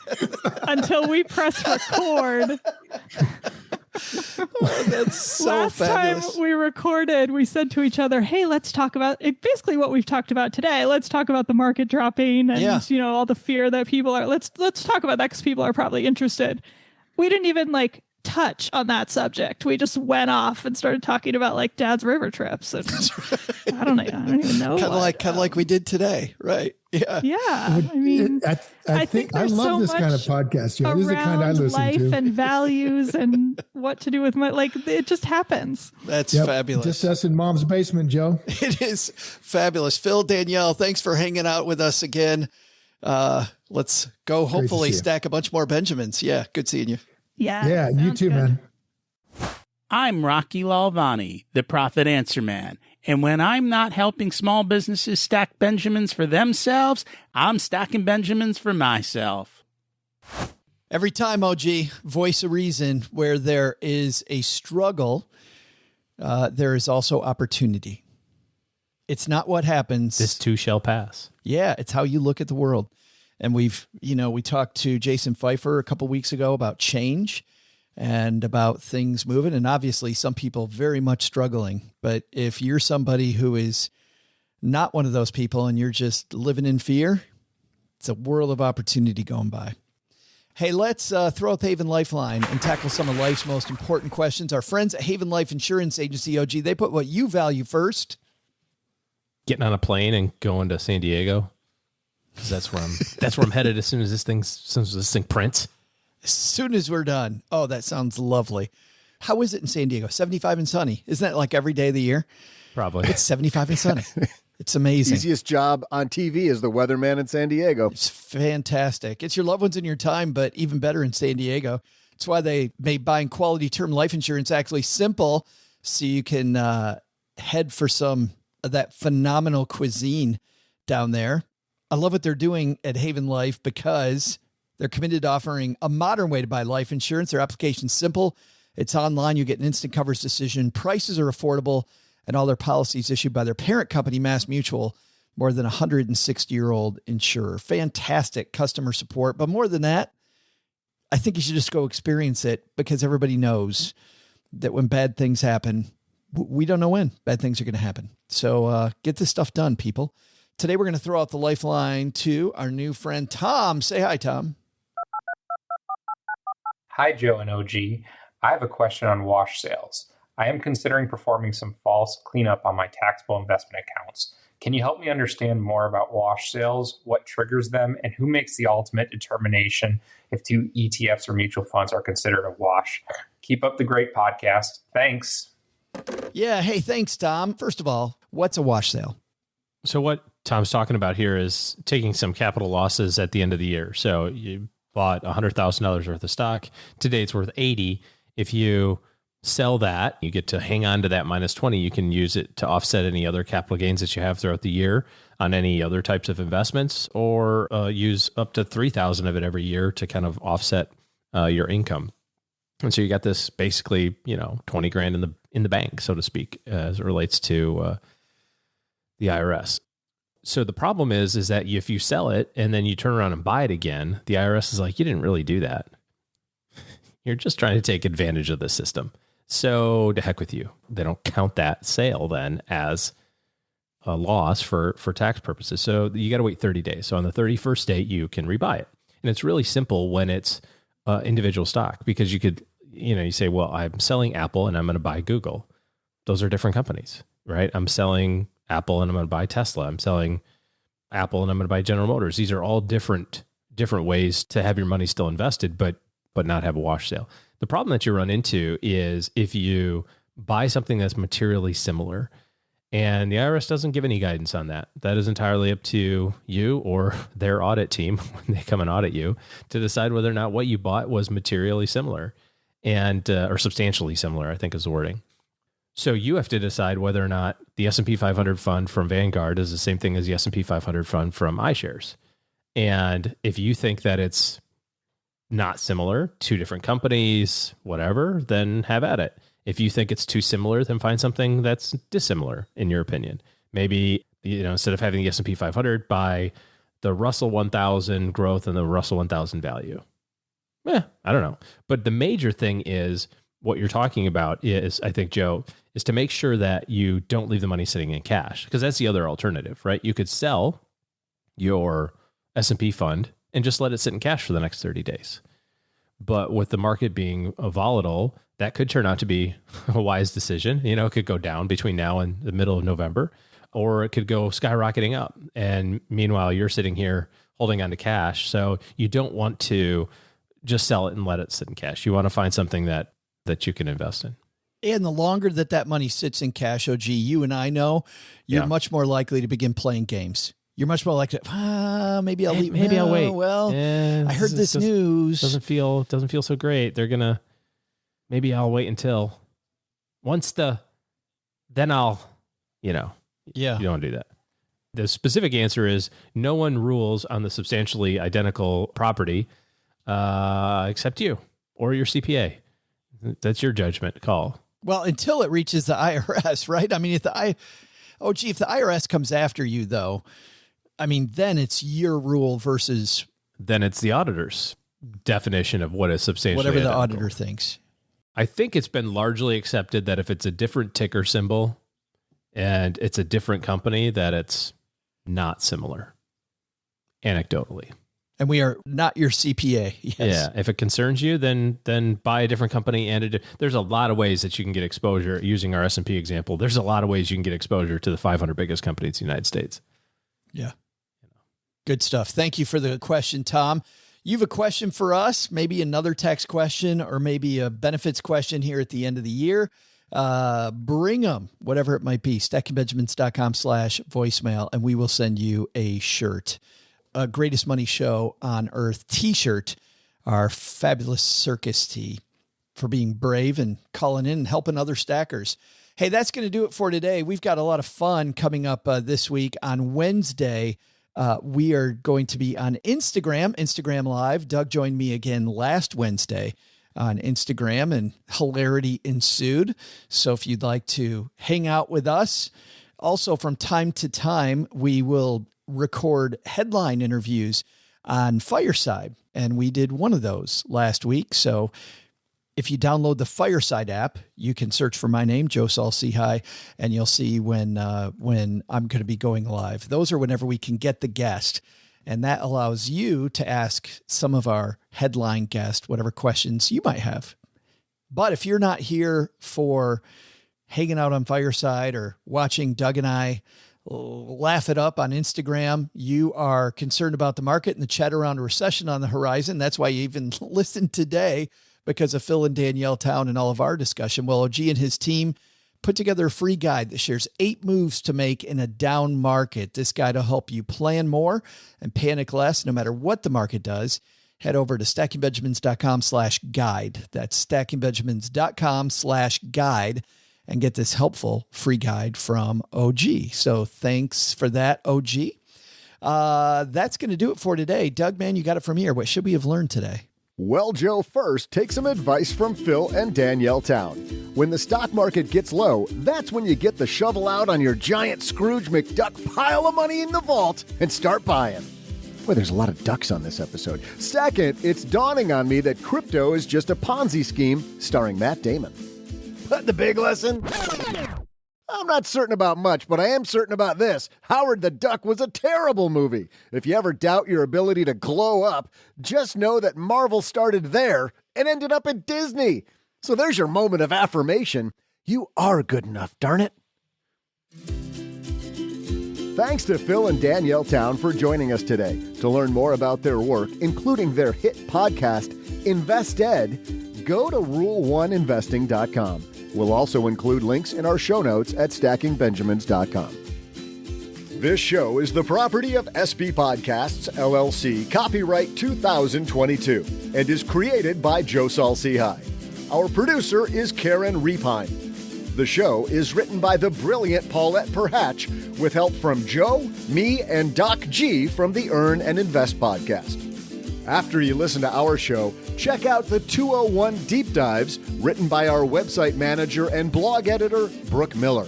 until we press record. Oh, that's so Last fabulous. time we recorded, we said to each other, hey, let's talk about basically what we've talked about today. Let's talk about the market dropping and all the fear that people are. Let's talk about that because people are probably interested. We didn't even touch on that subject. We just went off and started talking about Dad's river trips. And I don't even know. Kind of like we did today, right? Yeah. Yeah. I mean, I think I love this kind of podcast, Joe. This is the kind I listen life to. And values and what to do with it just happens. That's fabulous. Just us in Mom's basement, Joe. It is fabulous. Phil, Danielle, thanks for hanging out with us again. Let's go hopefully stack a bunch more Benjamins. Yeah. Good seeing you. Yeah, you too, man. I'm Rocky Lalvani, the Profit Answer Man. And when I'm not helping small businesses stack Benjamins for themselves, I'm stacking Benjamins for myself. Every time, OG, voice of reason, where there is a struggle, there is also opportunity. It's not what happens. This too shall pass. Yeah, it's how you look at the world. And we talked to Jason Pfeiffer a couple weeks ago about change and about things moving. And obviously some people very much struggling. But if you're somebody who is not one of those people and you're just living in fear, it's a world of opportunity going by. Hey, let's throw out the Haven Lifeline and tackle some of life's most important questions. Our friends at Haven Life Insurance Agency, OG, they put what you value first. Getting on a plane and going to San Diego. Because that's where I'm headed as soon as this thing prints. As soon as we're done. Oh, that sounds lovely. How is it in San Diego? 75 and sunny. Isn't that like every day of the year? Probably. It's 75 and sunny. It's amazing. Easiest job on TV is the weatherman in San Diego. It's fantastic. It's your loved ones and your time, but even better in San Diego. That's why they made buying quality term life insurance actually simple, so you can head for some of that phenomenal cuisine down there. I love what they're doing at Haven Life because they're committed to offering a modern way to buy life insurance. Their application's simple. It's online. You get an instant coverage decision. Prices are affordable, and all their policies issued by their parent company, Mass Mutual, more than 160-year-old insurer. Fantastic customer support. But more than that, I think you should just go experience it, because everybody knows that when bad things happen, we don't know when bad things are going to happen. So get this stuff done, people. Today, we're going to throw out the lifeline to our new friend, Tom. Say hi, Tom. Hi, Joe and OG. I have a question on wash sales. I am considering performing some false cleanup on my taxable investment accounts. Can you help me understand more about wash sales, what triggers them, and who makes the ultimate determination if two ETFs or mutual funds are considered a wash? Keep up the great podcast. Thanks. Yeah. Hey, thanks, Tom. First of all, what's a wash sale? So what Tom's talking about here is taking some capital losses at the end of the year. So you bought $100,000 worth of stock. Today it's worth 80. If you sell that, you get to hang on to that minus 20. You can use it to offset any other capital gains that you have throughout the year on any other types of investments, or use up to 3,000 of it every year to kind of offset your income. And so you got this basically, 20 grand in the bank, so to speak, as it relates to the IRS. So the problem is that if you sell it and then you turn around and buy it again, the IRS is like, you didn't really do that. You're just trying to take advantage of the system. So to heck with you. They don't count that sale then as a loss for tax purposes. So you got to wait 30 days. So on the 31st day, you can rebuy it. And it's really simple when it's individual stock, because you could, you say, well, I'm selling Apple and I'm going to buy Google. Those are different companies, right? I'm selling Apple and I'm going to buy Tesla. I'm selling Apple and I'm going to buy General Motors. These are all different ways to have your money still invested, but not have a wash sale. The problem that you run into is if you buy something that's materially similar, and the IRS doesn't give any guidance on that. That is entirely up to you or their audit team when they come and audit you to decide whether or not what you bought was materially similar and or substantially similar, I think is the wording. So you have to decide whether or not the S&P 500 fund from Vanguard is the same thing as the S&P 500 fund from iShares. And if you think that it's not similar, two different companies, whatever, then have at it. If you think it's too similar, then find something that's dissimilar in your opinion. Maybe, instead of having the S&P 500, buy the Russell 1000 growth and the Russell 1000 value. I don't know. But the major thing is what you're talking about is, I think, Joe, is to make sure that you don't leave the money sitting in cash, because that's the other alternative, right? You could sell your S&P fund and just let it sit in cash for the next 30 days. But with the market being volatile, that could turn out to be a wise decision. It could go down between now and the middle of November, or it could go skyrocketing up. And meanwhile, you're sitting here holding on to cash. So you don't want to just sell it and let it sit in cash. You want to find something that you can invest in. And the longer that money sits in cash, OG, you and I know, you're much more likely to begin playing games. You're much more likely to, maybe I'll leave. Maybe I'll wait. Well, I heard this news. Doesn't feel so great. Maybe I'll wait until then I'll, you don't want to do that. The specific answer is no one rules on the substantially identical property except you or your CPA. That's your judgment call. Well, until it reaches the IRS, right? I mean, if the IRS comes after you, though, I mean, then it's your rule versus. Then it's the auditor's definition of what is substantially whatever the identical. auditor thinks. I think it's been largely accepted that if it's a different ticker symbol and it's a different company, that it's not similar, anecdotally. And we are not your CPA. Yes. Yeah. If it concerns you, then buy a different company. And there's a lot of ways that you can get exposure. Using our S&P example, there's a lot of ways you can get exposure to the 500 biggest companies in the United States. Yeah. Good stuff. Thank you for the question, Tom. You have a question for us, maybe another tax question or maybe a benefits question here at the end of the year. Bring them, whatever it might be, stackingbenjamins.com/voicemail, and we will send you a shirt. A Greatest Money Show on Earth t-shirt, our fabulous circus tee, for being brave and calling in and helping other stackers. Hey, that's going to do it for today. We've got a lot of fun coming up this week. On Wednesday, we are going to be on Instagram Live. Doug joined me again last Wednesday on Instagram, and hilarity ensued. So if you'd like to hang out with us, also from time to time, we will record headline interviews on Fireside. And we did one of those last week. So if you download the Fireside app, you can search for my name, Joe Saul-Sehy, and you'll see when I'm going to be going live. Those are whenever we can get the guest. And that allows you to ask some of our headline guests whatever questions you might have. But if you're not here for hanging out on Fireside or watching Doug and I laugh it up on Instagram, you are concerned about the market and the chat around a recession on the horizon. That's why you even listened today, because of Phil and Danielle Town and all of our discussion. Well, OG and his team put together a free guide that shares 8 moves to make in a down market. This guide will help you plan more and panic less, no matter what the market does. Head over to stackingbenjamins.com/guide. That's stackingbenjamins.com/guide. And get this helpful free guide from OG. So thanks for that, OG. That's going to do it for today. Doug, man, you got it from here. What should we have learned today? Well, Joe, first, take some advice from Phil and Danielle Town. When the stock market gets low, that's when you get the shovel out on your giant Scrooge McDuck pile of money in the vault and start buying. Boy, there's a lot of ducks on this episode. Second, it's dawning on me that crypto is just a Ponzi scheme starring Matt Damon. But the big lesson? I'm not certain about much, but I am certain about this. Howard the Duck was a terrible movie. If you ever doubt your ability to glow up, just know that Marvel started there and ended up at Disney. So there's your moment of affirmation. You are good enough, darn it. Thanks to Phil and Danielle Town for joining us today. To learn more about their work, including their hit podcast, Invest Ed, go to rule1investing.com. We'll also include links in our show notes at stackingbenjamins.com. This show is the property of SB Podcasts, LLC, copyright 2022, and is created by Joe Saul-Sehy. Our producer is Karen Repine. The show is written by the brilliant Paulette Perhatch, with help from Joe, me, and Doc G from the Earn and Invest podcast. After you listen to our show, check out the 201 Deep Dives, written by our website manager and blog editor, Brooke Miller.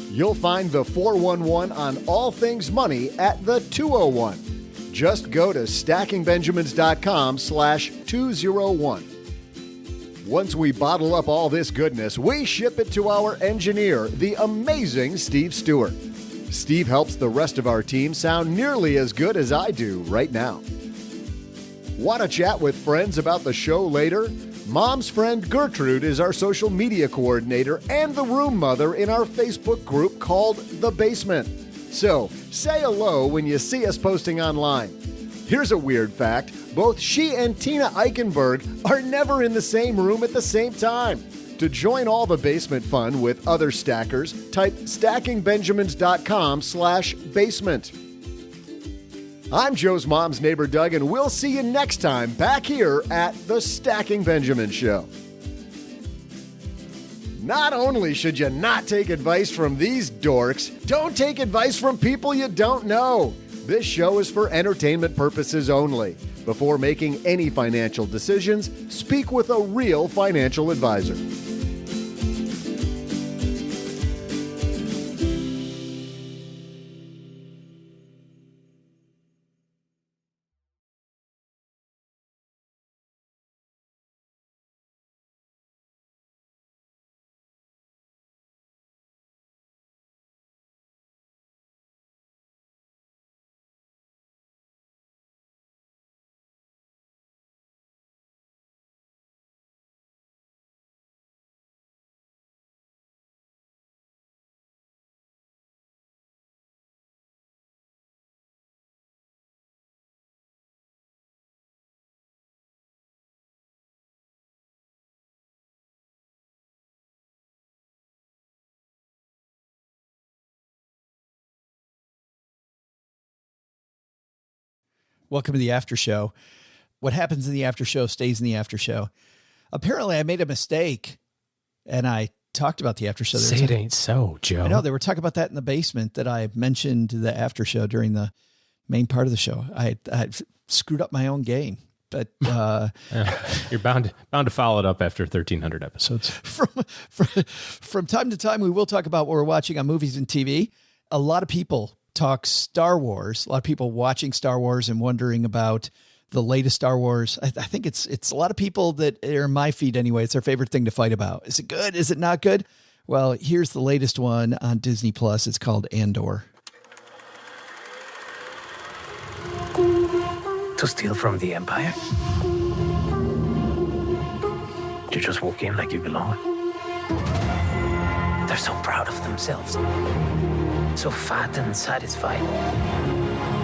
You'll find the 411 on all things money at the 201. Just go to stackingbenjamins.com/201. Once we bottle up all this goodness, we ship it to our engineer, the amazing Steve Stewart. Steve helps the rest of our team sound nearly as good as I do right now. Want to chat with friends about the show later? Mom's friend Gertrude is our social media coordinator and the room mother in our Facebook group called The Basement. So, say hello when you see us posting online. Here's a weird fact. Both she and Tina Eichenberg are never in the same room at the same time. To join all the basement fun with other stackers, type stackingbenjamins.com/basement. I'm Joe's mom's neighbor, Doug, and we'll see you next time back here at the Stacking Benjamin Show. Not only should you not take advice from these dorks, don't take advice from people you don't know. This show is for entertainment purposes only. Before making any financial decisions, speak with a real financial advisor. Welcome to the after show. What happens in the after show stays in the after show. Apparently, I made a mistake, and I talked about the after show. Say it ain't so, Joe. I know they were talking about that in the basement. That I mentioned the after show during the main part of the show. I screwed up my own game, but you're bound to follow it up after 1,300 episodes. From time to time, we will talk about what we're watching on movies and TV. A lot of people talk Star Wars. A lot of people watching Star Wars and wondering about the latest Star Wars. I think it's a lot of people that are in my feed anyway. It's their favorite thing to fight about. Is it good? Is it not good? Well, here's the latest one on Disney Plus. It's called Andor. To steal from the Empire? To just walk in like you belong? They're so proud of themselves. So fat and satisfied.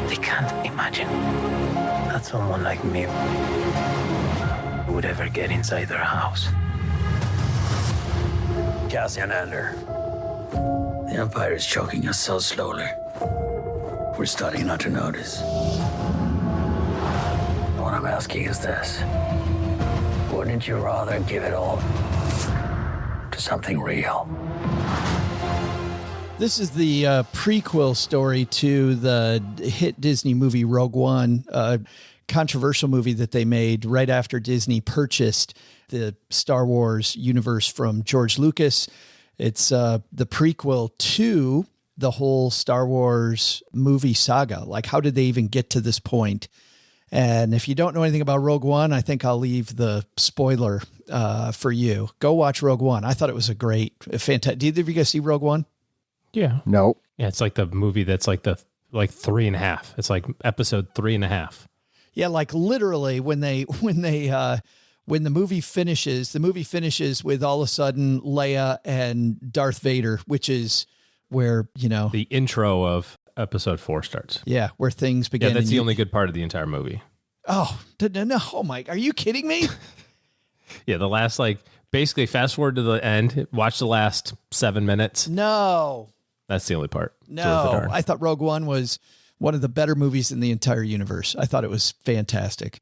They can't imagine that someone like me would ever get inside their house. Cassian Andor. The Empire is choking us so slowly. We're starting not to notice. What I'm asking is this. Wouldn't you rather give it all to something real? This is the prequel story to the hit Disney movie Rogue One, a controversial movie that they made right after Disney purchased the Star Wars universe from George Lucas. It's the prequel to the whole Star Wars movie saga. Like, how did they even get to this point? And if you don't know anything about Rogue One, I think I'll leave the spoiler for you. Go watch Rogue One. I thought it was a fantastic. Did either of you guys see Rogue One? Yeah. No. Yeah, it's like the movie that's like 3.5. It's like episode 3.5. Yeah, like literally when the movie finishes with all of a sudden Leia and Darth Vader, which is where, the intro of episode 4 starts. Yeah, where things begin. Yeah, that's the only good part of the entire movie. Oh, no. Oh, Mike, are you kidding me? Yeah, the last, basically fast forward to the end, watch the last 7 minutes. No. That's the only part. No, I thought Rogue One was one of the better movies in the entire universe. I thought it was fantastic.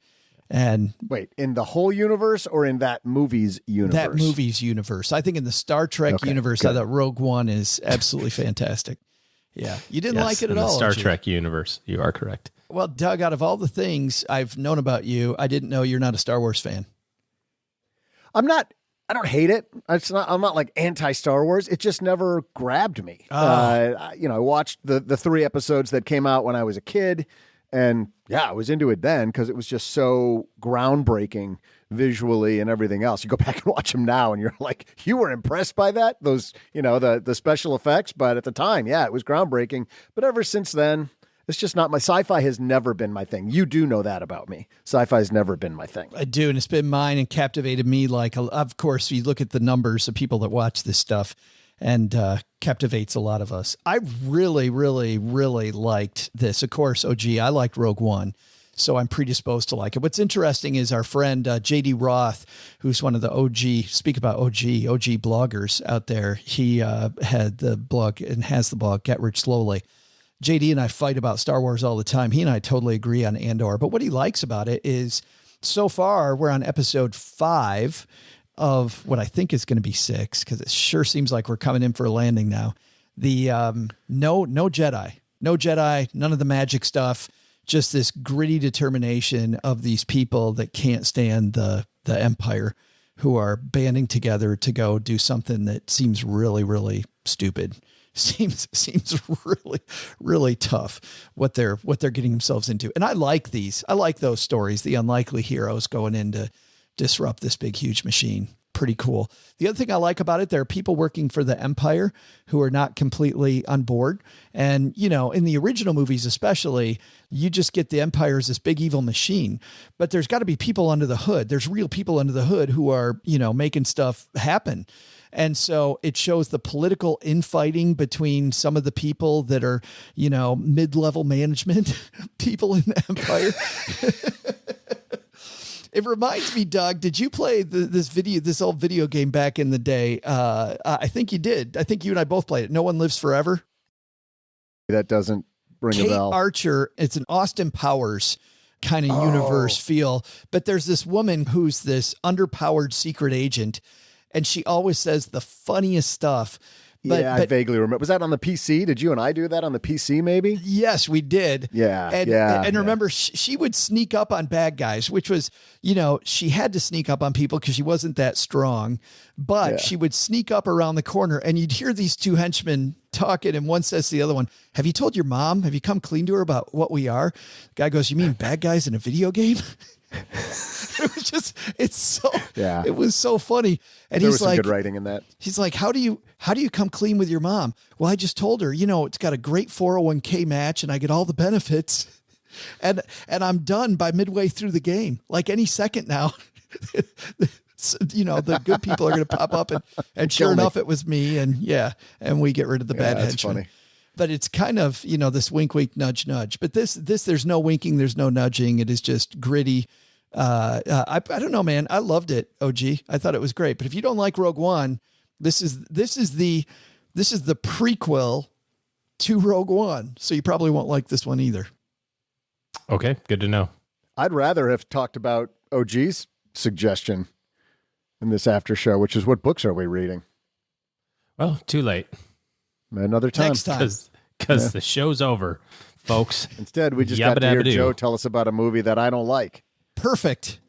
And wait, in the whole universe or in that movie's universe? That movie's universe. I think in the Star Trek universe, I thought Rogue One is absolutely fantastic. Yeah. You didn't like it at all. In the Star Trek universe, you are correct. Well, Doug, out of all the things I've known about you, I didn't know you're not a Star Wars fan. I don't hate it. I'm not like anti-Star Wars. It just never grabbed me. Oh. I watched the 3 episodes that came out when I was a kid, and I was into it then because it was just so groundbreaking visually and everything else. You go back and watch them now, and you're like, you were impressed by that? Those, the special effects, but at the time, it was groundbreaking. But ever since then, it's just not my sci-fi has never been my thing. You do know that about me. Sci-fi has never been my thing. I do. And it's been mine and captivated me. Of course, you look at the numbers of people that watch this stuff and captivates a lot of us. I really, really, really liked this. Of course, I liked Rogue One, so I'm predisposed to like it. What's interesting is our friend JD Roth, who's one of the OG bloggers out there. He had the blog and has the blog Get Rich Slowly. JD and I fight about Star Wars all the time. He and I totally agree on Andor, but what he likes about it is so far we're on episode 5 of what I think is going to be 6, because it sure seems like we're coming in for a landing now. The no Jedi, none of the magic stuff, just this gritty determination of these people that can't stand the empire, who are banding together to go do something that seems really, really stupid. Seems really, really tough what they're getting themselves into. And I like these. I like those stories, the unlikely heroes going in to disrupt this big, huge machine. Pretty cool. The other thing I like about it, there are people working for the empire who are not completely on board. And, you know, in the original movies, especially, you just get the empire as this big evil machine, but there's got to be people under the hood. There's real people under the hood who are, you know, making stuff happen. And so it shows the political infighting between some of the people that are, you know, mid-level management people in the empire. It reminds me, Doug, did you play this old video game back in the day? I think you did. I think you and I both played it. No One Lives Forever. That doesn't ring a bell. Archer. It's an Austin Powers kind of universe feel, but there's this woman who's this underpowered secret agent, and she always says the funniest stuff. But I vaguely remember. Was that on the PC? Did you and I do that on the PC maybe? Yes, we did. Yeah. And remember, she would sneak up on bad guys, which was, you know, she had to sneak up on people because she wasn't that strong, but she would sneak up around the corner and you'd hear these two henchmen talking. And one says to the other one, "Have you told your mom? Have you come clean to her about what we are?" The guy goes, "You mean bad guys in a video game?" It was so funny. And there he's was some like, good writing in that. He's like, how do you come clean with your mom? Well, I just told her, you know, it's got a great 401k match and I get all the benefits and I'm done by midway through the game. Like any second now, you know, the good people are going to pop up and sure enough, it was me. And and we get rid of the bad henchmen. Funny. But it's kind of, you know, this wink, wink, nudge, nudge. But this, there's no winking, there's no nudging. It is just gritty. I don't know, man. I loved it. OG. I thought it was great. But if you don't like Rogue One, this is the prequel to Rogue One. So you probably won't like this one either. Okay, good to know. I'd rather have talked about OG's suggestion in this after show, which is what books are we reading? Well, too late. Another time. Next time. Because the show's over, folks. Instead, we just got to hear Joe tell us about a movie that I don't like. Perfect.